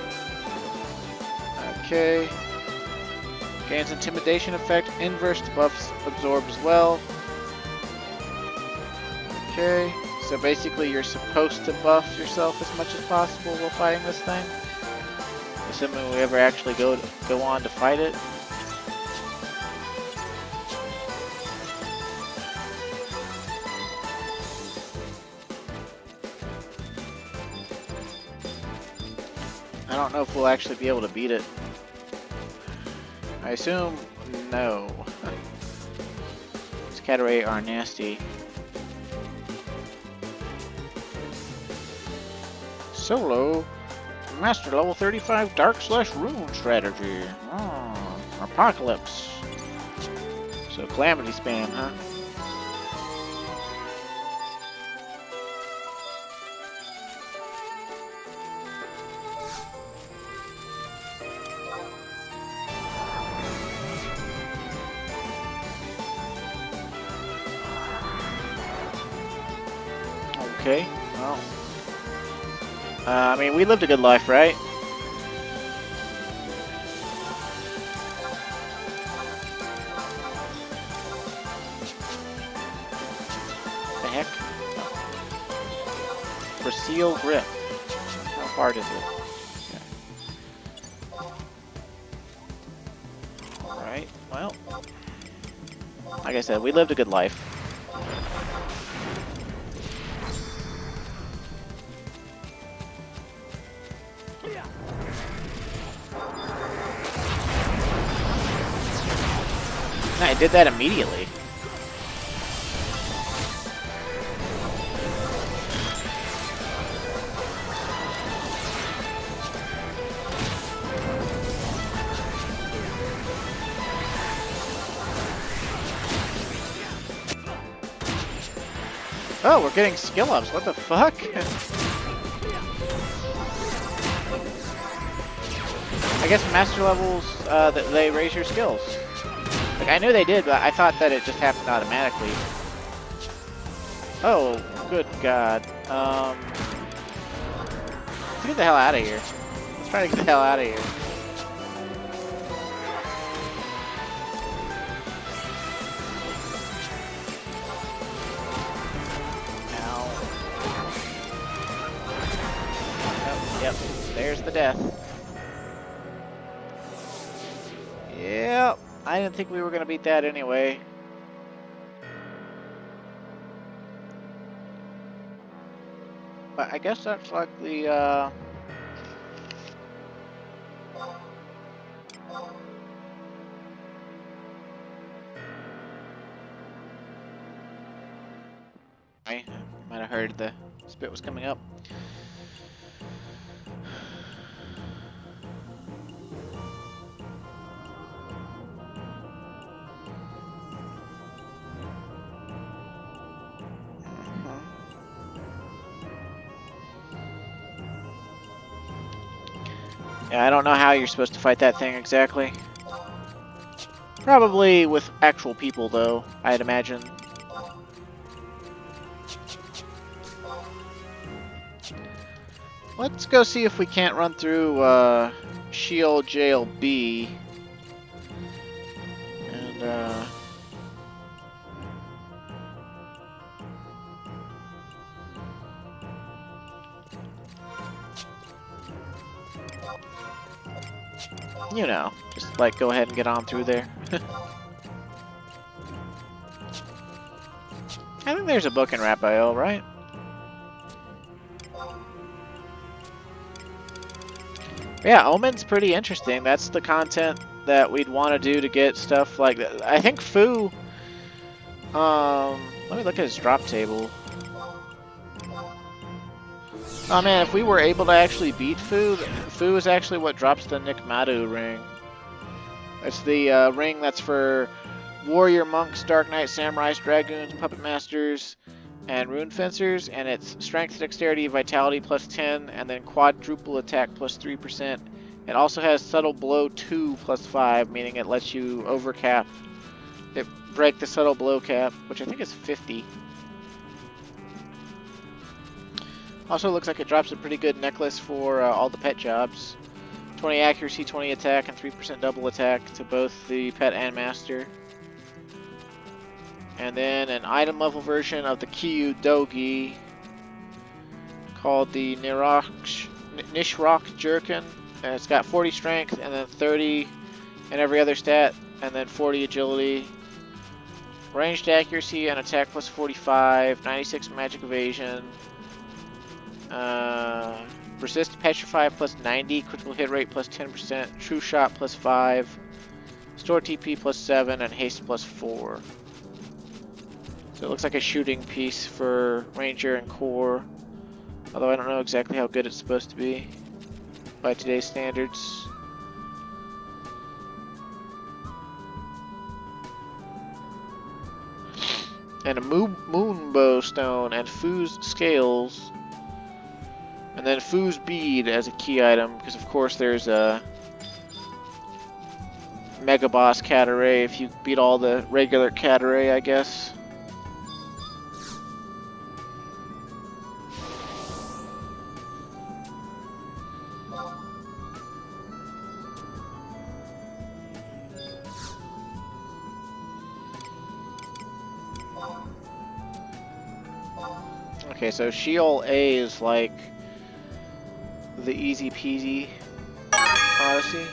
Okay. Gains intimidation effect. Inverse buffs absorb as well. Okay, so basically you're supposed to buff yourself as much as possible while fighting this thing. Assuming we ever actually go on to fight it. I don't know if we'll actually be able to beat it. I assume no. These Catarae are nasty. Solo, Master level 35 Dark/Rune strategy. Oh, Apocalypse. So Calamity spam, huh? Okay, well. I mean, we lived a good life, right? The heck? Oh. For seal grip. How hard is it? Okay. Alright, well. Like I said, we lived a good life. I did that immediately. Oh, we're getting skill ups. What the fuck? I guess master levels, they raise your skills. Like, I knew they did, but I thought that it just happened automatically. Oh, good god. Let's get the hell out of here. Let's try to get the hell out of here. Ow. Oh, yep, there's the death. Yep. I didn't think we were going to beat that anyway. But I guess that's like the, I might have heard the spit was coming up. Yeah, I don't know how you're supposed to fight that thing exactly. Probably with actual people, though, I'd imagine. Let's go see if we can't run through Sheol B. And, you know, just like go ahead and get on through there. I think there's a book in Raphael, right? Yeah, Omen's pretty interesting. That's the content that we'd want to do to get stuff like that. I think Fu... let me look at his drop table. Oh man, if we were able to actually beat Fu, Fu is actually what drops the Nikmadu ring. It's the ring that's for Warrior, Monks, Dark Knight, Samurais, Dragoons, Puppet Masters, and Rune Fencers, and it's Strength, Dexterity, Vitality plus 10, and then Quadruple Attack plus 3%. It also has Subtle Blow 2 plus 5, meaning it lets you overcap. It break the Subtle Blow cap, which I think is 50. Also looks like it drops a pretty good necklace for all the pet jobs. 20 accuracy, 20 attack, and 3% double attack to both the pet and master. And then an item level version of the Kyu Dogi called the Nishrok Jerkin. And it's got 40 strength and then 30 in every other stat, and then 40 agility. Ranged accuracy and attack plus 45, 96 magic evasion. Resist petrify plus 90, critical hit rate plus 10%, true shot plus 5, store TP plus 7, and haste plus 4. So it looks like a shooting piece for Ranger and Core, although I don't know exactly how good it's supposed to be by today's standards. And a Moonbow Stone and Foo's Scales. And then Foo's Bead as a key item, because of course there's a Mega Boss Cat Array if you beat all the regular Cat Array, I guess. Okay, so Sheol A is like the easy peasy Odyssey.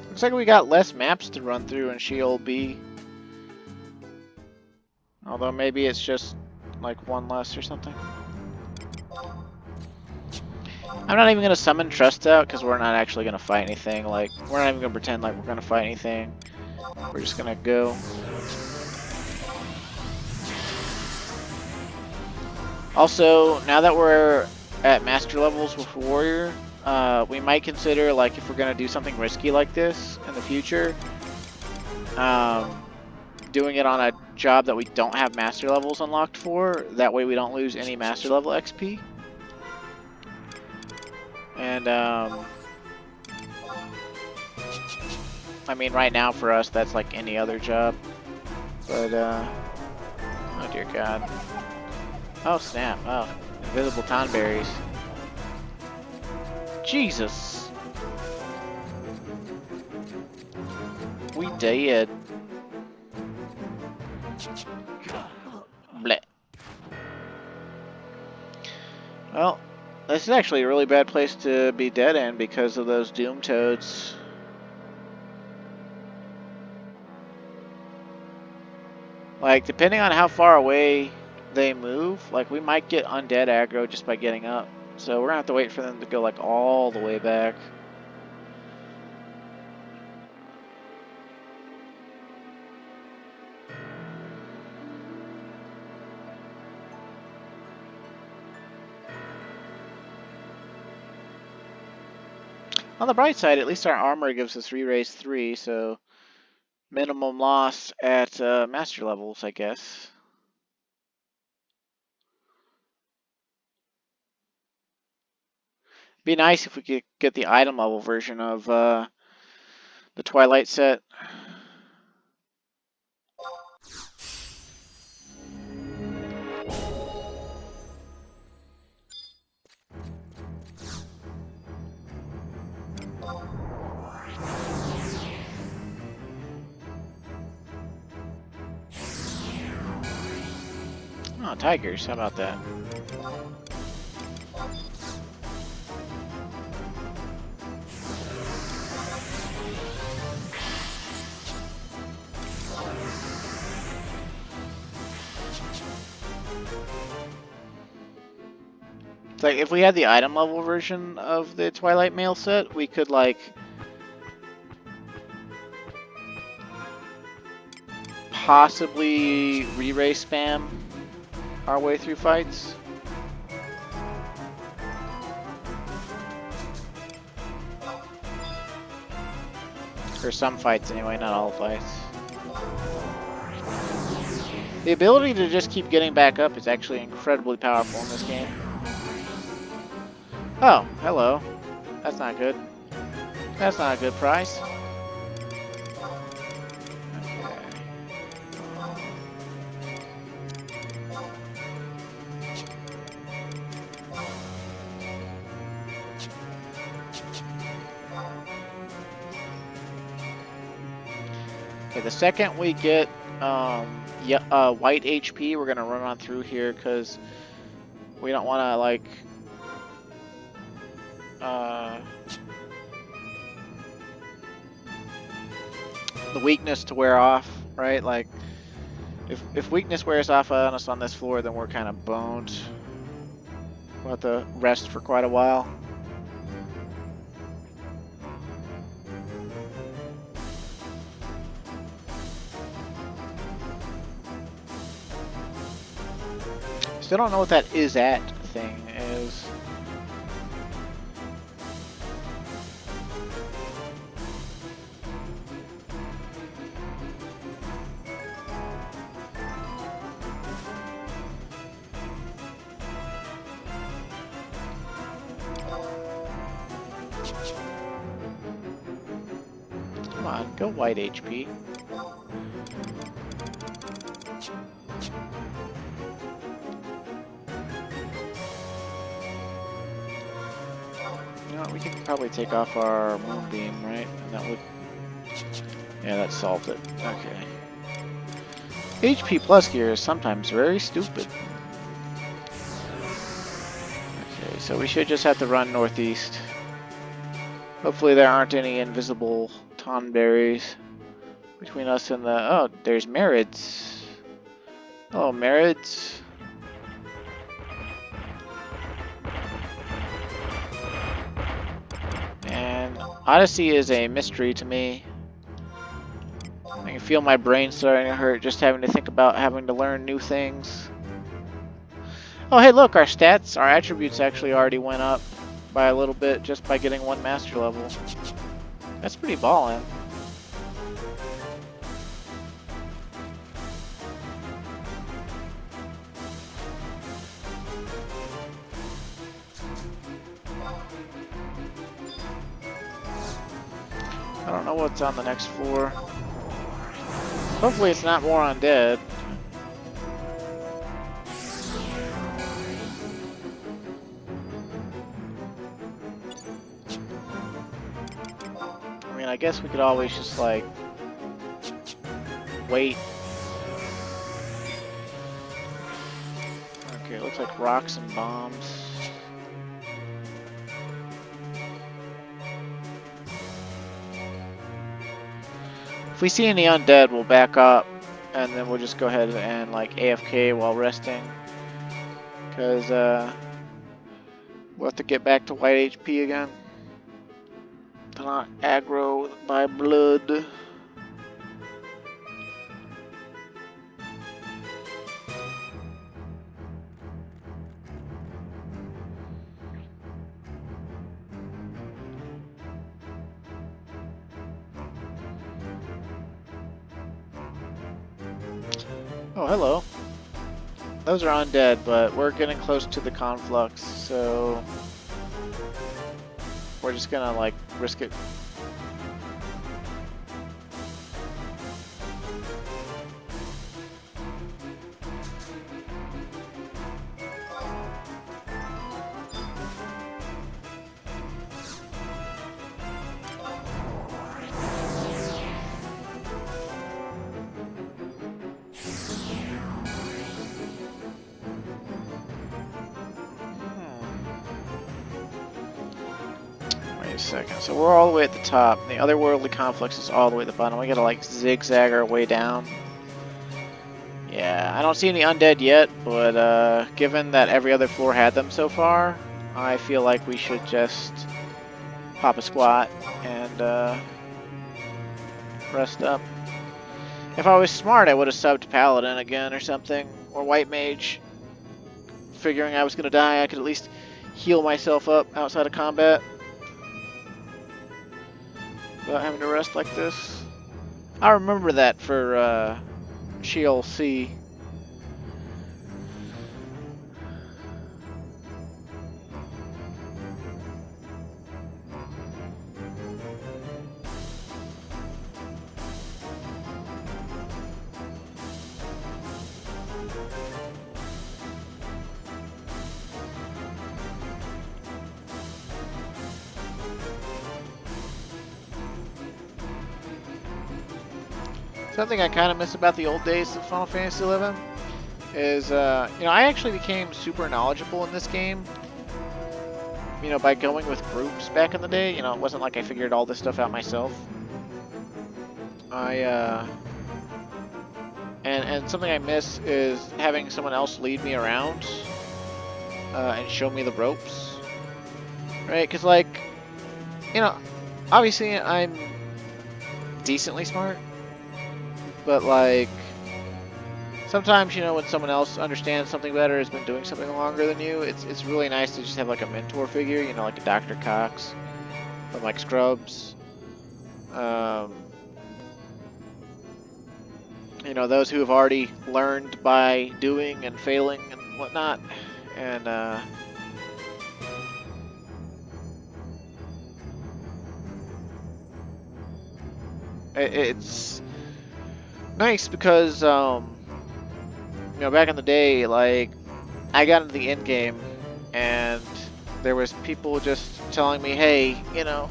Looks like we got less maps to run through in Sheol B. Although maybe it's just like one less or something. I'm not even going to summon Trust Out because we're not actually going to fight anything. Like, we're not even going to pretend like we're going to fight anything. We're just going to go. Also, now that we're at master levels with Warrior, we might consider, like, if we're going to do something risky like this in the future, doing it on a job that we don't have master levels unlocked for. That way we don't lose any master level XP. And, I mean, right now for us, that's like any other job. But, oh dear God. Oh, snap. Oh, invisible tonberries. Jesus. We dead. Bleh. Well, this is actually a really bad place to be dead in because of those Doom Toads. Like, depending on how far away they move, like, we might get undead aggro just by getting up. So we're gonna have to wait for them to go, like, all the way back. On the bright side, at least our armor gives us re-raise 3, so minimum loss at master levels, I guess. Be nice if we could get the item level version of the Twilight set. Oh, tigers, how about that? It's like, if we had the item level version of the Twilight Mail set, we could, like, possibly re-raise spam our way through fights. For some fights anyway, not all fights. The ability to just keep getting back up is actually incredibly powerful in this game. Oh, hello. That's not good. That's not a good price. Okay. Okay, the second we get white HP, we're gonna run on through here because we don't want to like the weakness to wear off, right? Like if weakness wears off on us on this floor, then we're kind of boned. We'll have to rest for quite a while. Still don't know what that is at thing is. Come on, go white HP. You know what, we could probably take off our moonbeam, right? And that would... yeah, that solved it. Okay. HP plus gear is sometimes very stupid. Okay, so we should just have to run northeast. Hopefully there aren't any invisible tonberries between us and the... oh, there's Marids. Hello, Marids. And Odyssey is a mystery to me. I can feel my brain starting to hurt just having to think about having to learn new things. Oh, hey, look, our stats, our attributes actually already went up by a little bit just by getting one master level. That's pretty ballin'. I don't know what's on the next floor. Hopefully it's not more undead. I mean, I guess we could always just, like, wait. Okay, it looks like rocks and bombs. If we see any undead, we'll back up, and then we'll just go ahead and, like, AFK while resting. Because, we'll have to get back to white HP again. To not aggro by blood. Oh, hello. Those are undead, but we're getting close to the conflux, so we're just gonna, like, risk it. Second. So we're all the way at the top. The otherworldly conflicts is all the way at the bottom. We gotta like zigzag our way down. Yeah, I don't see any undead yet, but given that every other floor had them so far, I feel like we should just pop a squat and rest up. If I was smart, I would have subbed Paladin again or something, or White Mage. Figuring I was gonna die, I could at least heal myself up outside of combat. Without having to rest like this. I remember that for Sheol C. Something I kind of miss about the old days of Final Fantasy XI is, you know, I actually became super knowledgeable in this game, you know, by going with groups back in the day. You know, it wasn't like I figured all this stuff out myself. And something I miss is having someone else lead me around and show me the ropes, right? Because, like, you know, obviously I'm decently smart, but, like, sometimes, you know, when someone else understands something better, has been doing something longer than you, it's really nice to just have, like, a mentor figure, you know, like a Dr. Cox from, like, Scrubs. You know, those who have already learned by doing and failing and whatnot. And, it's nice because, you know, back in the day, like, I got into the end game and there was people just telling me, hey, you know,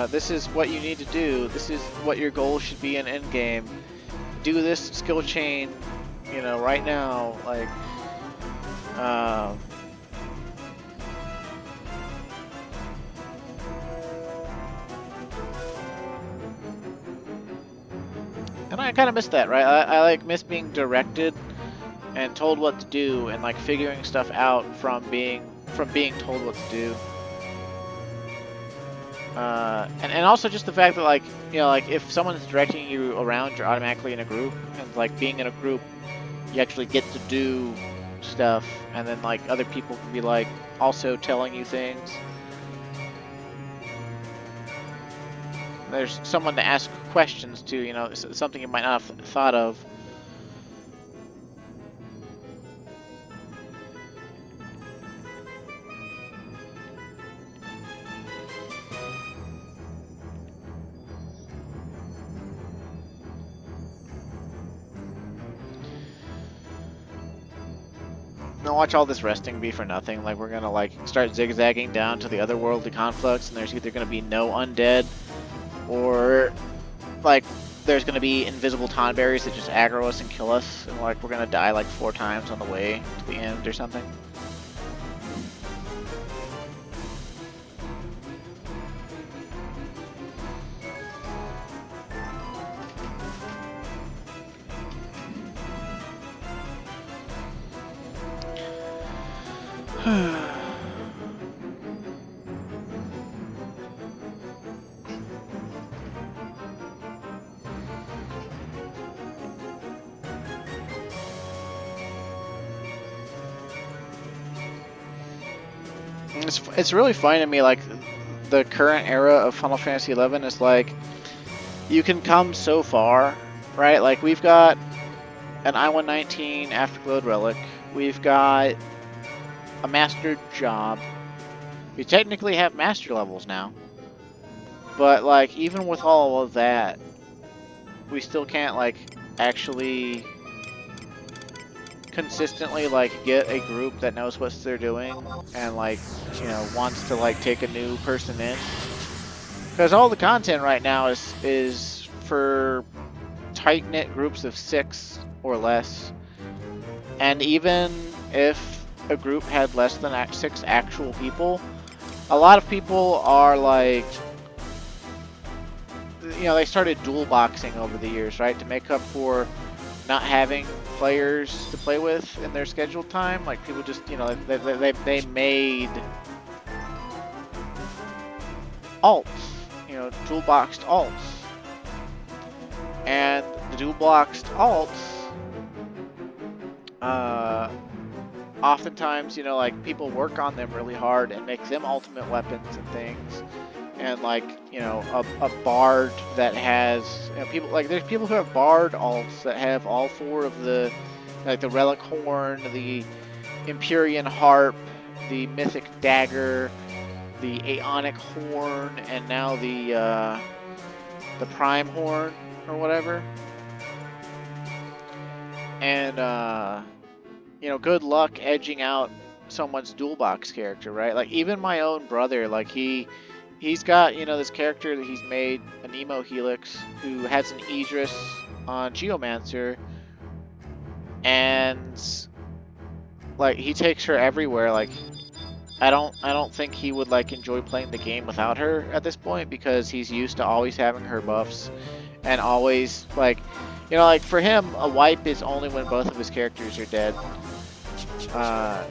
this is what you need to do. This is what your goal should be in endgame. Do this skill chain, you know, right now. Like, and I kind of miss that, right? I like miss being directed and told what to do, and like figuring stuff out from being told what to do. And also just the fact that, like, you know, like if someone's directing you around, you're automatically in a group, and like being in a group, you actually get to do stuff, and then like other people can be like also telling you things. There's someone to ask questions to, you know, something you might not have thought of. Now watch all this resting be for nothing. Like, we're gonna like start zigzagging down to the otherworldly conflicts, and there's either gonna be no undead, or like there's gonna be invisible tonberries that just aggro us and kill us, and like we're gonna die like 4 times on the way to the end or something. It's really funny to me, like, the current era of Final Fantasy XI is like, you can come so far, right? Like, we've got an I-119 Afterglow Relic, we've got a Master Job, we technically have Master levels now, but, like, even with all of that, we still can't, like, actually consistently, like, get a group that knows what they're doing and, like, you know, wants to, like, take a new person in. Because all the content right now is for tight-knit groups of 6 or less. And even if a group had less than 6 actual people, a lot of people are, like, you know, they started dual boxing over the years, right? To make up for not having players to play with in their scheduled time. Like, people just, you know, they made alts, you know, dual boxed alts. And the dual boxed alts, oftentimes, you know, like, people work on them really hard and make them ultimate weapons and things. And, like, you know, a bard that has, you know, people, like, there's people who have bard alts that have all 4 of the, like, the relic horn, the Empyrean harp, the mythic dagger, the Aeonic horn, and now the prime horn or whatever. And you know, good luck edging out someone's dual box character, right? Like even my own brother, like he's got, you know, this character that he's made, a Nemo Helix, who has an Idris on Geomancer, and like he takes her everywhere. Like I don't think he would like enjoy playing the game without her at this point, because he's used to always having her buffs and always like, you know, like for him a wipe is only when both of his characters are dead.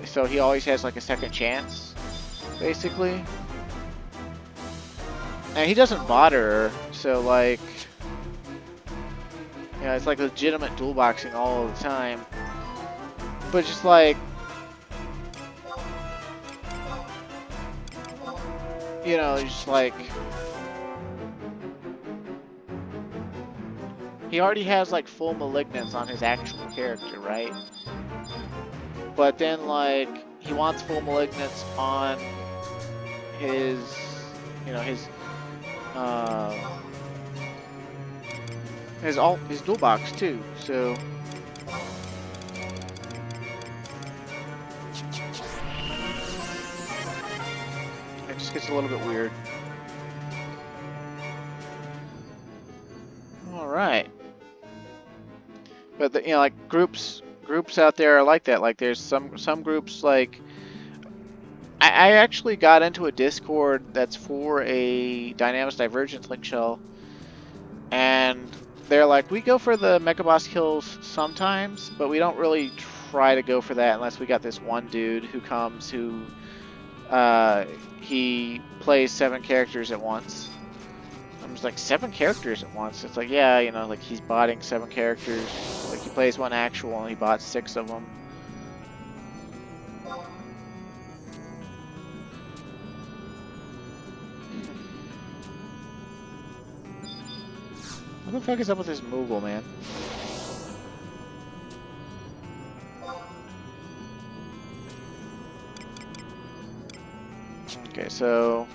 So he always has like a second chance, basically. And he doesn't bother her, so like, you know, it's like legitimate dual boxing all the time. But just like, you know, just like, he already has like full malignance on his actual character, right? But then like, he wants full malignance on his, you know, his dual box too, so it just gets a little bit weird. All right, but the, you know, like groups out there are like that. Like there's some groups like. I actually got into a Discord that's for a Dynamics Divergence link shell, and they're like, we go for the Mecha Boss kills sometimes, but we don't really try to go for that unless we got this one dude who comes who he plays 7 characters at once. I'm just like, 7 characters at once? It's like, yeah, you know, like he's botting 7 characters. Like he plays one actual and he bought 6 of them. What the fuck is up with this Moogle, man? Okay, so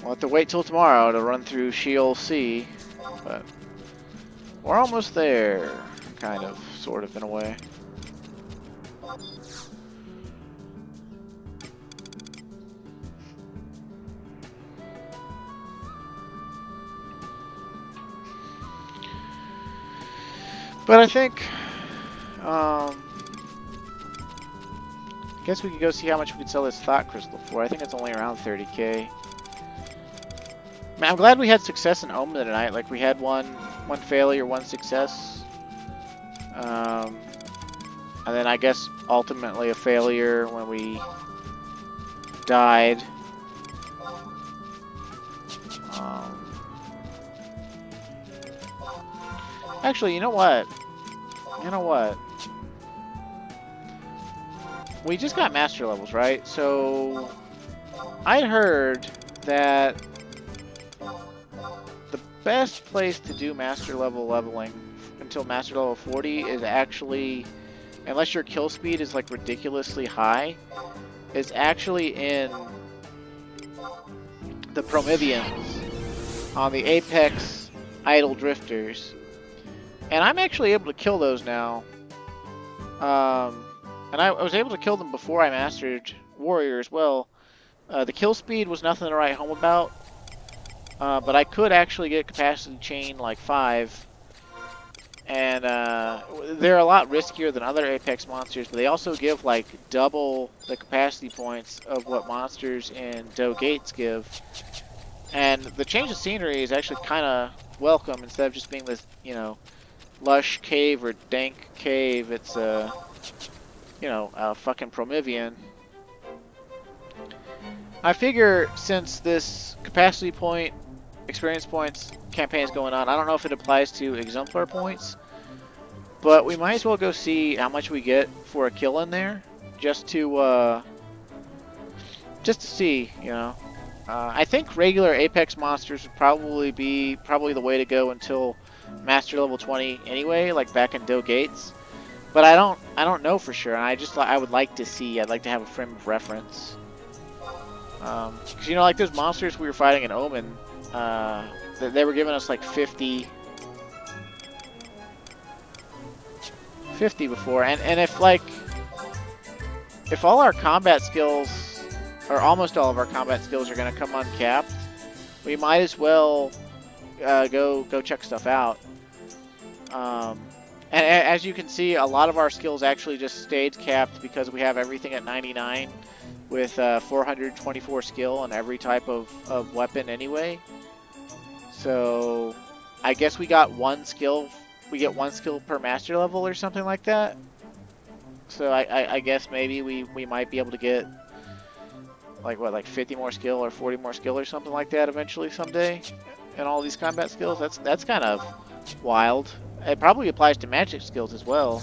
we'll have to wait till tomorrow to run through Sheol C, but we're almost there, kind of, sort of, in a way. But I think, I guess we could go see how much we could sell this Thought Crystal for. I think it's only around 30k. Man, I'm glad we had success in Omen tonight. Like we had one failure, 1 success. And then I guess ultimately a failure when we died. Actually, you know what? We just got master levels, right? So I heard that the best place to do master level leveling until master level 40 is actually, unless your kill speed is like ridiculously high, is actually in the Prometheans on the Apex Idle Drifters. And I'm actually able to kill those now. And I was able to kill them before I mastered Warrior as well. The kill speed was nothing to write home about. But I could actually get Capacity Chain like 5. And they're a lot riskier than other Apex monsters, but they also give like double the capacity points of what monsters in Doe Gates give. And the change of scenery is actually kind of welcome. Instead of just being this, you know, lush cave or dank cave, it's you know, a fucking Promethean. I figure since this capacity point, experience points campaign is going on, I don't know if it applies to Exemplar points, but we might as well go see how much we get for a kill in there, just to see, you know. I think regular Apex monsters would probably be the way to go until Master level 20 anyway, like back in Doe Gates. But I don't know for sure, and I would like to see. I'd like to have a frame of reference. Because you know, like those monsters we were fighting in Omen, they were giving us like 50 before, and if like if all our combat skills, or almost all of our combat skills, are going to come uncapped, we might as well go check stuff out. And as you can see, a lot of our skills actually just stayed capped because we have everything at 99 with 424 skill on every type of weapon anyway. So I guess we got one skill. We get one skill per master level or something like that. So I guess maybe we might be able to get like 50 more skill or 40 more skill or something like that eventually someday. And all these combat skills, that's kind of wild. It probably applies to magic skills as well,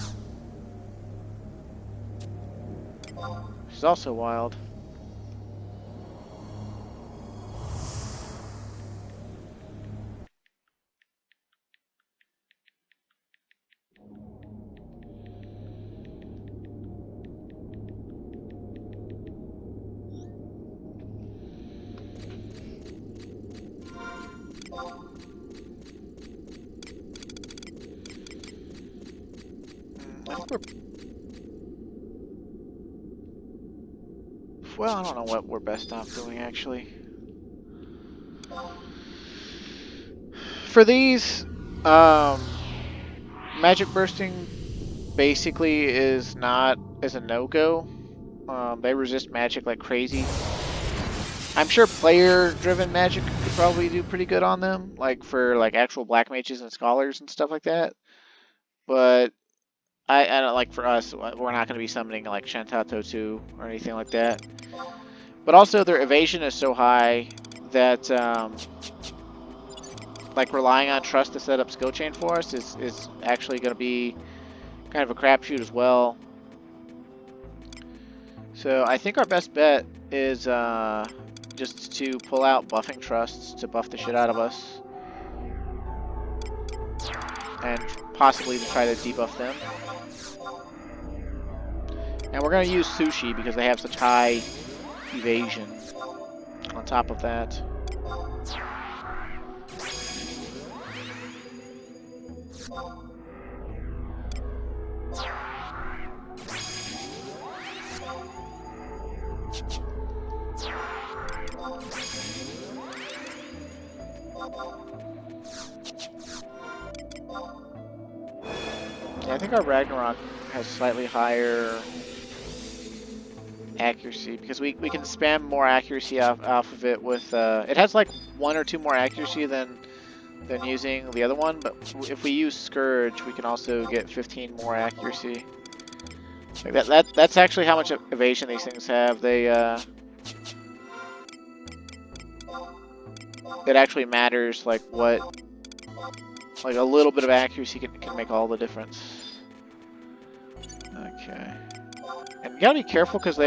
which is also wild. Well, I don't know what we're best off doing, actually. For these, magic bursting basically is a no-go. They resist magic like crazy. I'm sure player-driven magic could probably do pretty good on them, like for like actual black mages and scholars and stuff like that. But I don't, like, for us, we're not going to be summoning like Shantato 2 or anything like that. But also their evasion is so high that like relying on trust to set up skill chain for us is actually going to be kind of a crapshoot as well. So I think our best bet is just to pull out buffing trusts to buff the shit out of us, and possibly to try to debuff them. And we're going to use Sushi because they have such high evasion on top of that. Yeah, I think our Ragnarok has slightly higher accuracy because we can spam more accuracy off of it with it has like 1 or 2 more accuracy than using the other one, but if we use Scourge we can also get 15 more accuracy. Like that's actually how much evasion these things have. They it actually matters, like what, like a little bit of accuracy can make all the difference. Okay. And you gotta be careful because I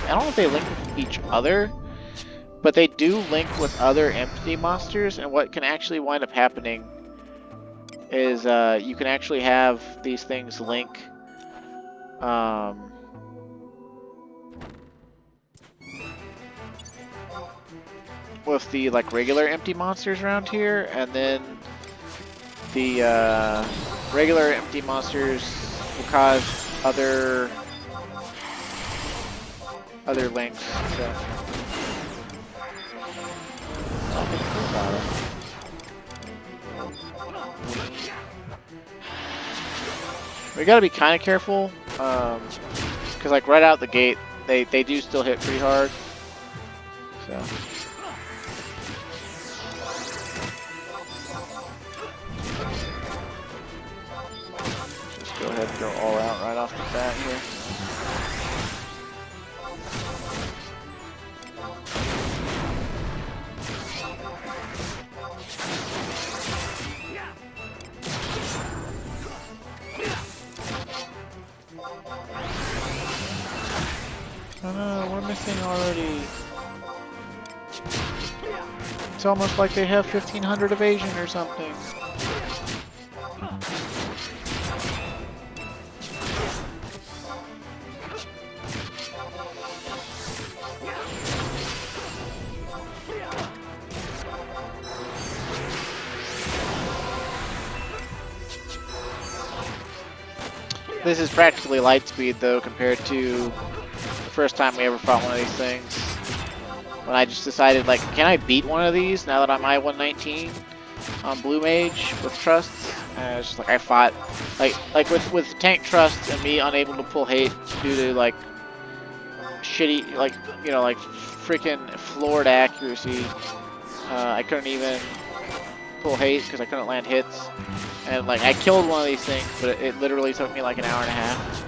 don't know if they link with each other, but they do link with other empty monsters, and what can actually wind up happening is you can actually have these things link with the like regular empty monsters around here, and then the regular empty monsters will cause other links. So nothing cool about it. We gotta be kind of careful, because like right out the gate, they do still hit pretty hard. So. Go ahead and go all out right off the bat here. Oh no, we're missing already. It's almost like they have 1500 evasion or something. This is practically light speed though compared to the first time we ever fought one of these things. When I just decided, like, can I beat one of these now that I'm I-119 on Blue Mage with trusts? And it's just like I fought, like with tank trusts and me unable to pull hate due to like shitty, like, you know, like freaking floored accuracy. I couldn't even pull hate because I couldn't land hits. And like I killed one of these things, but it literally took me like an hour and a half.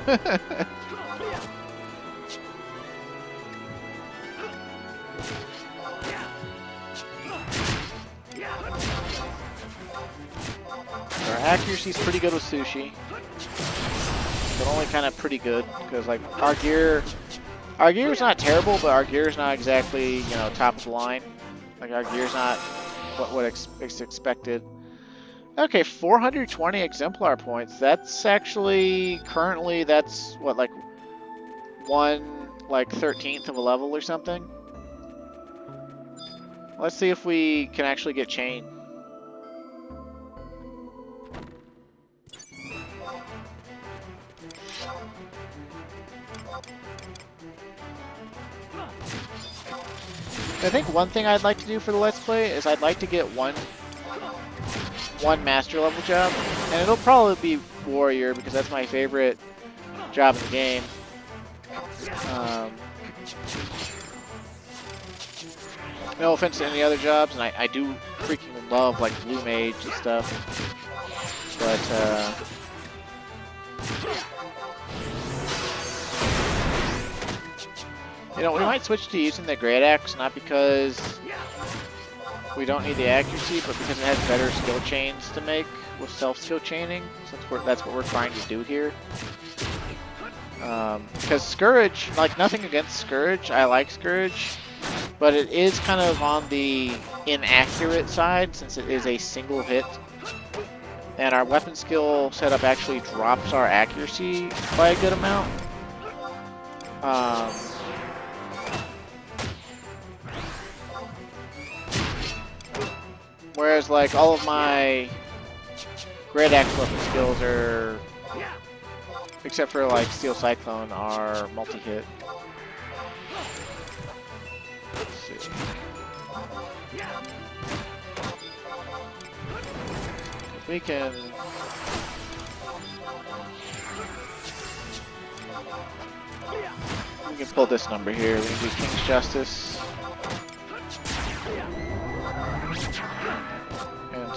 Our accuracy is pretty good with sushi, but only kind of pretty good because like our gear is not terrible, but our gear is not exactly, you know, top of the line. Like our gear is not what is expected. Okay, 420 exemplar points. That's actually currently that's what, like 1/13th of a level or something. Let's see if we can actually get chain. I think one thing I'd like to do for the Let's Play is I'd like to get one master level job, and it'll probably be warrior because that's my favorite job in the game. No offense to any other jobs, and I do freaking love like blue mage and stuff, but you know, we might switch to using the Great Axe, not because we don't need the accuracy, but because it has better skill chains to make with self-skill chaining. So that's what we're trying to do here. Because Scourge, like nothing against Scourge, I like Scourge, but it is kind of on the inaccurate side since it is a single hit. And our weapon skill setup actually drops our accuracy by a good amount. Whereas, like, all of my Great Axe weapon skills are, except for, like, Steel Cyclone, are multi-hit. Let's see. We can... We can pull this number here. We can do King's Justice.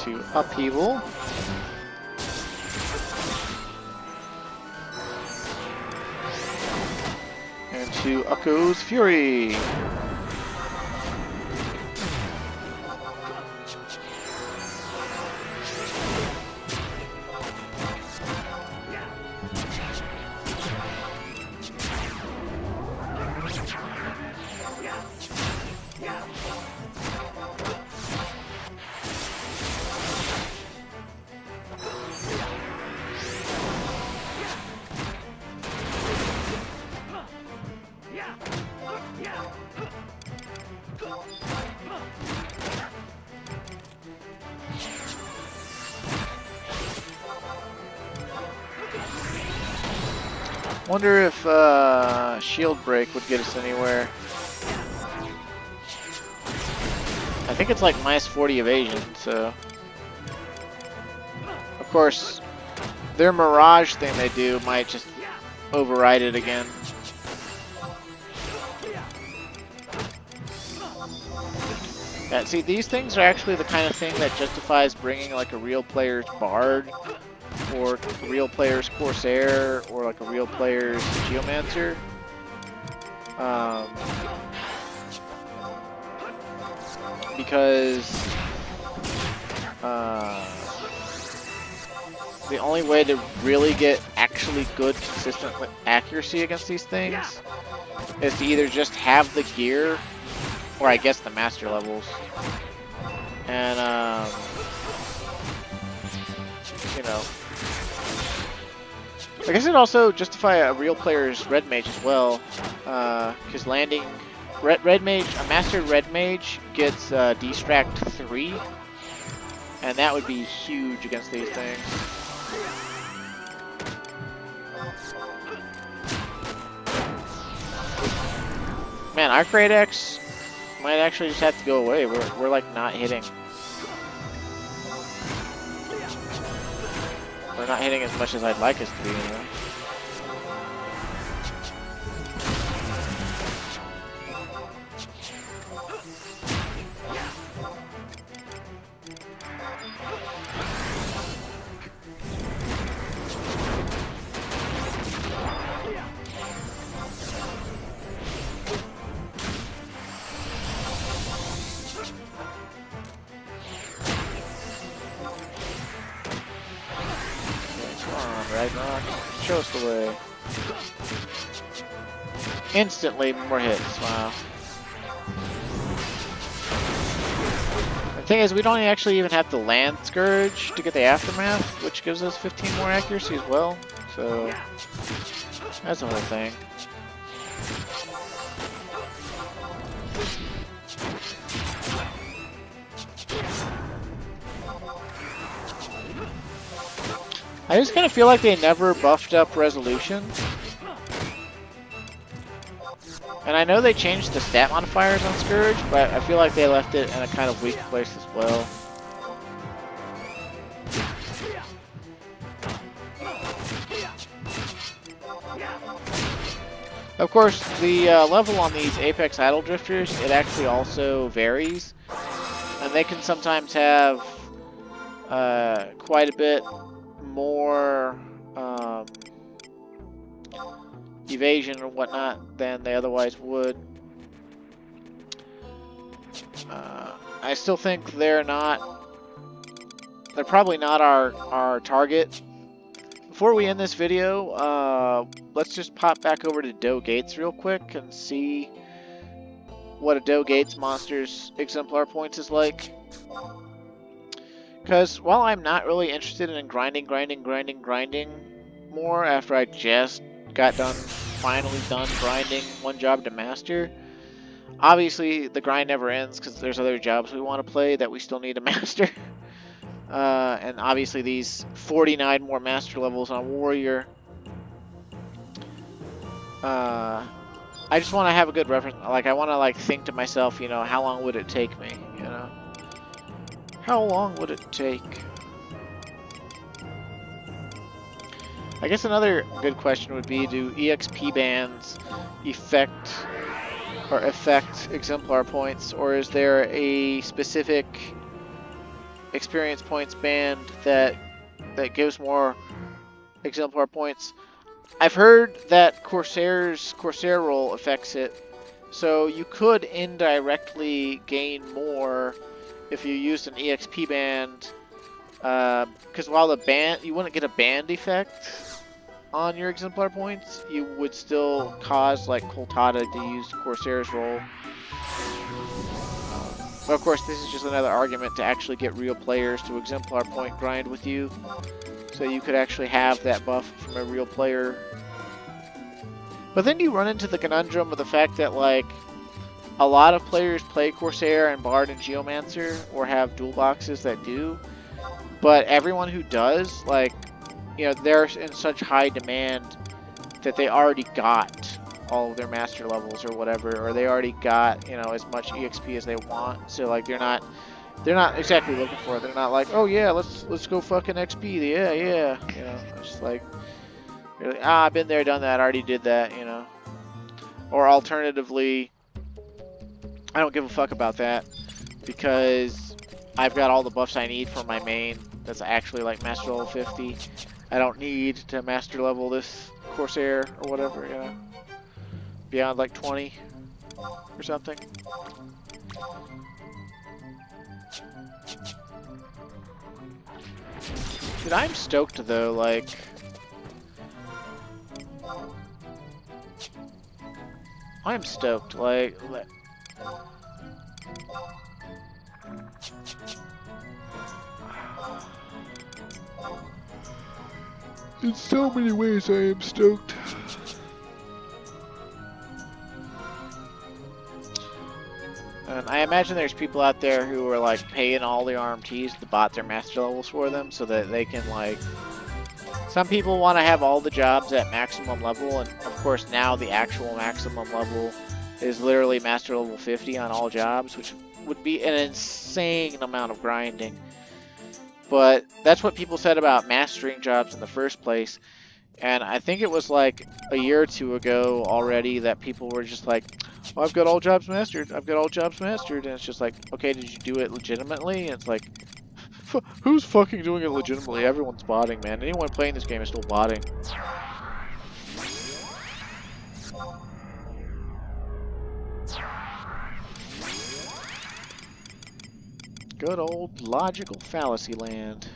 To Upheaval. And to Ukko's Fury. Wonder if shield break would get us anywhere. I think it's like minus 40 evasion, so... Of course, their mirage thing they do might just override it again. Yeah, see, these things are actually the kind of thing that justifies bringing like a real player's Bard, or a real player's Corsair, or like a real player's Geomancer. Because the only way to really get actually good, consistent accuracy against these things is to either just have the gear, or I guess the master levels. And, you know, I guess it also justify a real player's red mage as well, because landing red mage, a mastered red mage gets distract 3, and that would be huge against these things. Man, our Great X might actually just have to go away. We're like not hitting. We're not hitting as much as I'd like us to be, you know? Show us the way. Instantly, more hits. Wow. The thing is, we don't actually even have to land Scourge to get the Aftermath, which gives us 15 more accuracy as well. So, that's the whole thing. I just kind of feel like they never buffed up resolution. And I know they changed the stat modifiers on Scourge, but I feel like they left it in a kind of weak place as well. Of course, the level on these Apex Idol Drifters, it actually also varies. And they can sometimes have quite a bit more evasion or whatnot than they otherwise would. I still think they're probably not our target. Before we end this video, let's just pop back over to Doe Gates real quick and see what a Doe Gates monster's exemplar points is like. Because while I'm not really interested in grinding more after I just got finally done grinding one job to master, obviously the grind never ends because there's other jobs we want to play that we still need to master. And obviously these 49 more master levels on Warrior. I just want to have a good reference. Like, I want to like think to myself, you know, how long would it take me, you know? How long would it take? I guess another good question would be, do EXP bands affect exemplar points, or is there a specific experience points band that gives more exemplar points? I've heard that Corsair roll affects it, so you could indirectly gain more if you used an EXP band, because while you wouldn't get a band effect on your exemplar points, you would still cause like Coltada to use Corsair's roll. But of course, this is just another argument to actually get real players to exemplar point grind with you, so you could actually have that buff from a real player. But then you run into the conundrum of the fact that like a lot of players play Corsair and Bard and Geomancer, or have dual boxes that do, but everyone who does, like, you know, they're in such high demand that they already got all of their master levels or whatever, or they already got, you know, as much EXP as they want. So like they're not exactly looking for it. They're not like, oh yeah, let's go fucking XP, yeah, you know. It's just like, really, I've been there, done that, already did that, you know. Or alternatively, I don't give a fuck about that because I've got all the buffs I need for my main that's actually like master level 50. I don't need to master level this Corsair or whatever, you know, beyond like 20 or something. Dude, I'm stoked though, like, I'm stoked, like, in so many ways I am stoked. And I imagine there's people out there who are like paying all the RMTs to bot their master levels for them so that they can, like, some people want to have all the jobs at maximum level, and of course now the actual maximum level is literally master level 50 on all jobs, which would be an insane amount of grinding. But that's what people said about mastering jobs in the first place. And I think it was like a year or two ago already that people were just like, oh, I've got all jobs mastered. I've got all jobs mastered. And it's just like, okay, did you do it legitimately? And it's like, who's fucking doing it legitimately? Everyone's botting, man. Anyone playing this game is still botting. Good old logical fallacy land.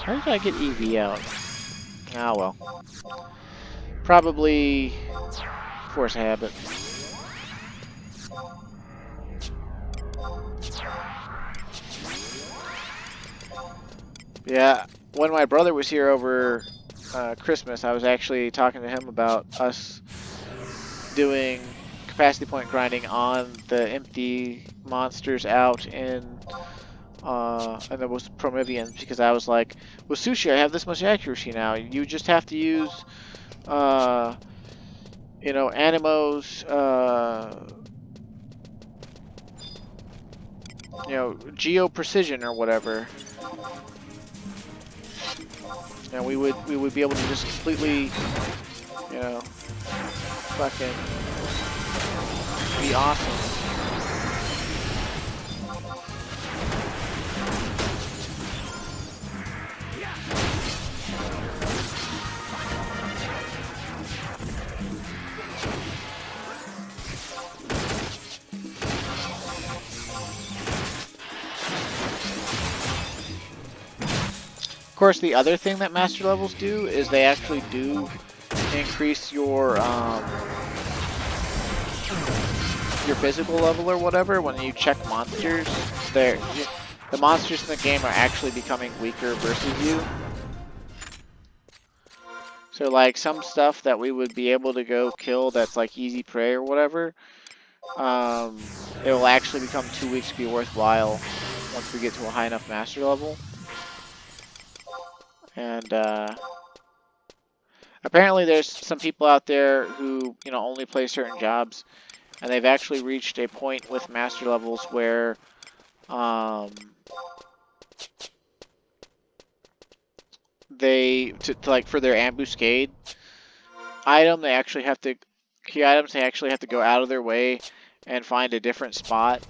How did I get EV out? Ah, well. Probably force habit. Yeah, when my brother was here over Christmas, I was actually talking to him about us doing capacity point grinding on the empty monsters out in and was Promethean, because I was like, with Sushi, I have this much accuracy now. You just have to use, you know, Animo's, you know, Geo Precision or whatever, and we would be able to just completely, you know, fucking be awesome. Of course, the other thing that master levels do is they actually do increase your physical level or whatever. When you check monsters, the monsters in the game are actually becoming weaker versus you. So like some stuff that we would be able to go kill that's like easy prey or whatever, it will actually become too weak to be worthwhile once we get to a high enough master level. And apparently there's some people out there who, you know, only play certain jobs, and they've actually reached a point with master levels where they like for their ambuscade item, they actually have to key items. They actually have to go out of their way and find a different spot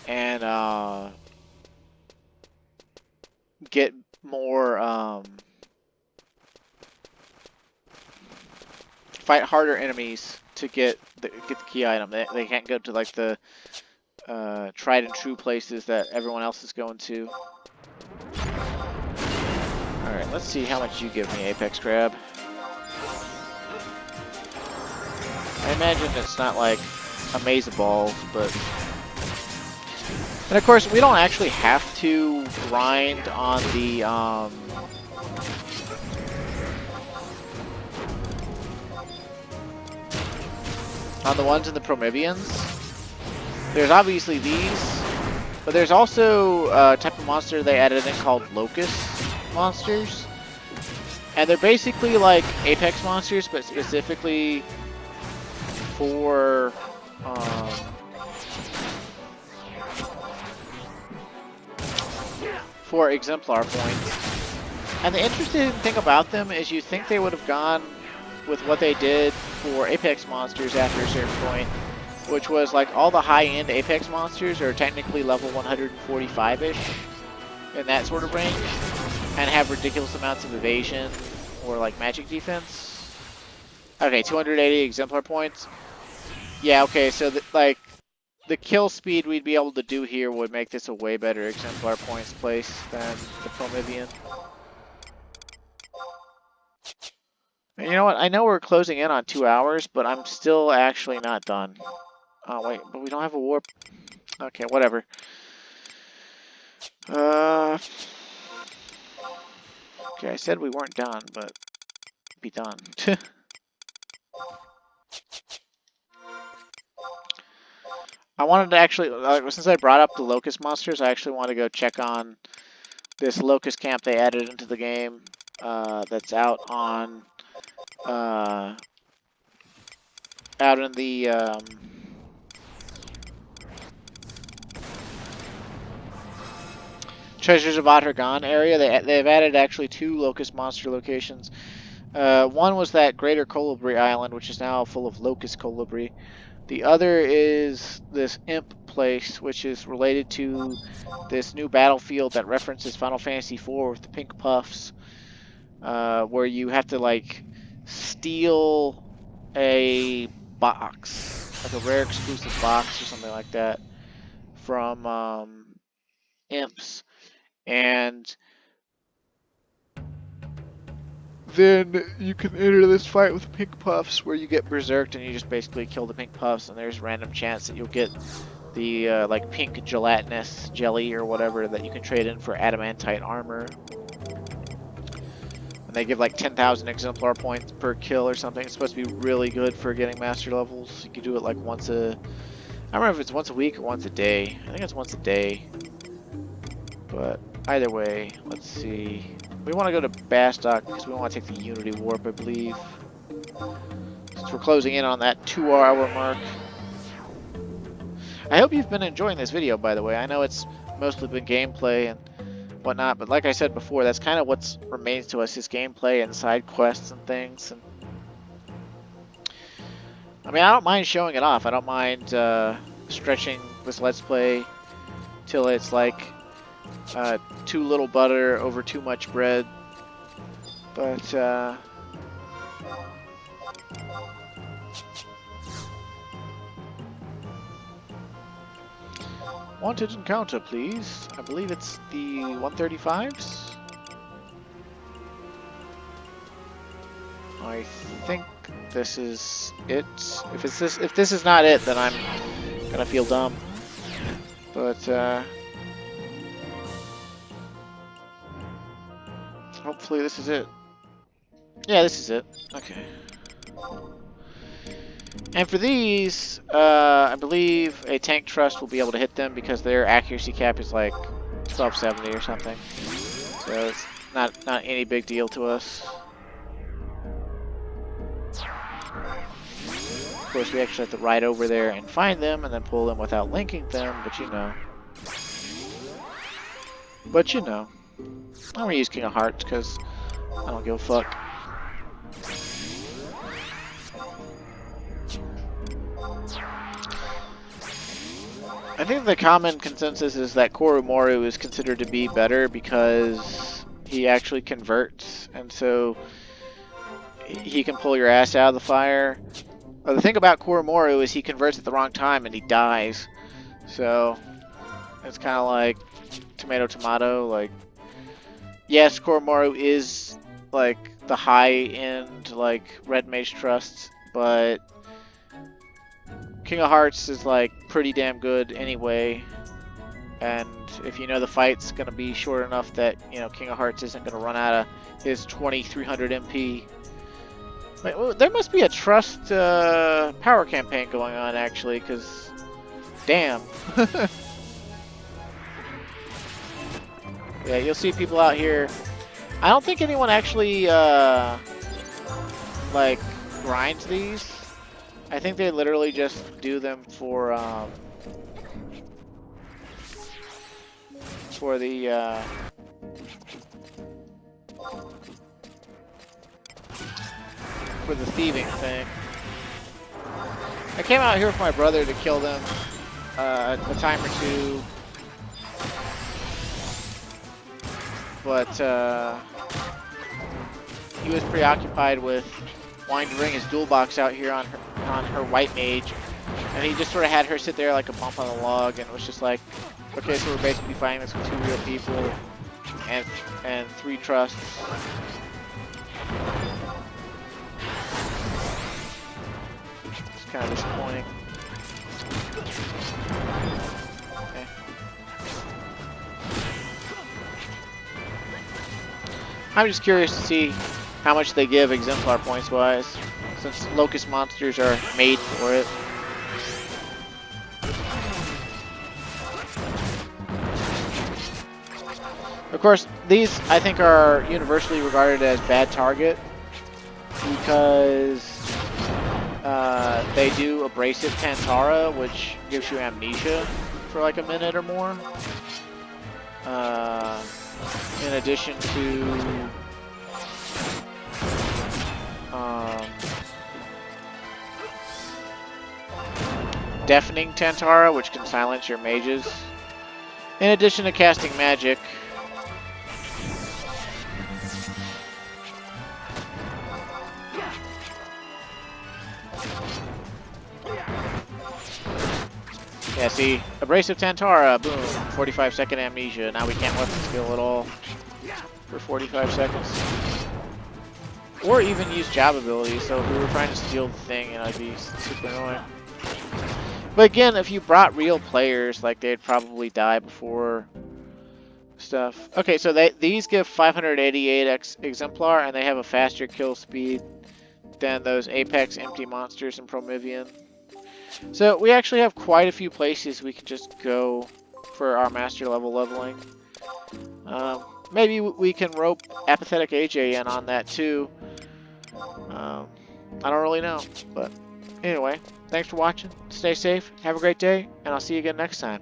and get more fight harder enemies to get the key item. They can't go to like the tried and true places that everyone else is going to. Alright, let's see how much you give me, Apex Crab. I imagine it's not like a maze of balls, but... And of course, we don't actually have to grind on the, on the ones in the Prometheans. There's obviously these, but there's also a type of monster they added in called Locust monsters. And they're basically like Apex monsters, but specifically for Exemplar points. And the interesting thing about them is you think they would have gone with what they did for Apex monsters after a certain point, which was like all the high-end Apex monsters are technically level 145-ish in that sort of range, and have ridiculous amounts of evasion or like magic defense. Okay, 280 Exemplar points. Yeah, okay, so like the kill speed we'd be able to do here would make this a way better Exemplar points place than the Promethean. And you know what? I know we're closing in on 2 hours, but I'm still actually not done. Oh, wait, but we don't have a warp. Okay, whatever. Okay, I said we weren't done, but be done. I wanted to actually, since I brought up the Locust monsters, I actually want to go check on this Locust camp they added into the game that's out on out in the Treasures of Atargon area. They've added actually 2 locust monster locations. One was that Greater Colibri Island, which is now full of locust colibri. The other is this imp place, which is related to this new battlefield that references Final Fantasy IV with the pink puffs, where you have to like steal a box, like a rare exclusive box or something like that, from imps, and then you can enter this fight with pink puffs where you get berserked and you just basically kill the pink puffs, and there's random chance that you'll get the like pink gelatinous jelly or whatever that you can trade in for adamantite armor. And they give like 10,000 exemplar points per kill or something. It's supposed to be really good for getting master levels. You can do it like once a... I don't remember if it's once a week or once a day. I think it's once a day. But either way, let's see. We want to go to Bastok because we want to take the Unity Warp, I believe. Since we're closing in on that 2-hour mark. I hope you've been enjoying this video, by the way. I know it's mostly been gameplay and whatnot, but like I said before, that's kind of what remains to us is gameplay and side quests and things. And I mean, I don't mind showing it off. I don't mind stretching this Let's Play till it's like too little butter over too much bread. But wanted encounter, please. I believe it's the 135s. I think this is it. If this is not it, then I'm gonna feel dumb. But hopefully this is it. Yeah, this is it. Okay. And for these, I believe a tank trust will be able to hit them because their accuracy cap is like 1270 or something. So it's not any big deal to us. Of course, we actually have to ride over there and find them and then pull them without linking them, but you know. But you know. I'm gonna use King of Hearts because I don't give a fuck. I think the common consensus is that Koromoru is considered to be better because he actually converts, and so he can pull your ass out of the fire. Well, the thing about Koromoru is he converts at the wrong time and he dies. So it's kind of like tomato tomato. Like, yes, Koromoru is like the high-end like red mage trusts, but King of Hearts is like pretty damn good anyway. And if you know the fight's gonna be short enough that, you know, King of Hearts isn't gonna run out of his 2300 MP. Wait, well, there must be a trust power campaign going on actually, because damn. Yeah, you'll see people out here. I don't think anyone actually like grinds these. I think they literally just do them for the thieving thing. I came out here with my brother to kill them a time or two, but he was preoccupied with wanting to bring his dual box out here on her white mage, and he just sort of had her sit there like a bump on a log, and it was just like, okay, so we're basically fighting this with 2 real people and 3 trusts. It's kind of disappointing. Okay. I'm just curious to see how much they give Exemplar points wise, since Locust monsters are made for it. Of course, these I think are universally regarded as bad target. because they do Abrasive Tantara, which gives you amnesia for like a minute or more. In addition to Deafening Tantara, which can silence your mages. In addition to casting magic. Yeah, see, Abrasive Tantara, boom, 45-second amnesia. Now we can't weapon skill at all for 45 seconds. Or even use job abilities, so if we were trying to steal the thing, you know, it'd be super annoying. But again, if you brought real players, like, they'd probably die before stuff. Okay, so these give 588 Exemplar, and they have a faster kill speed than those Apex Empty Monsters and Promethean. So we actually have quite a few places we can just go for our master level leveling. Maybe we can rope Apathetic AJ in on that too. I don't really know, but anyway, thanks for watching. Stay safe, have a great day, and I'll see you again next time.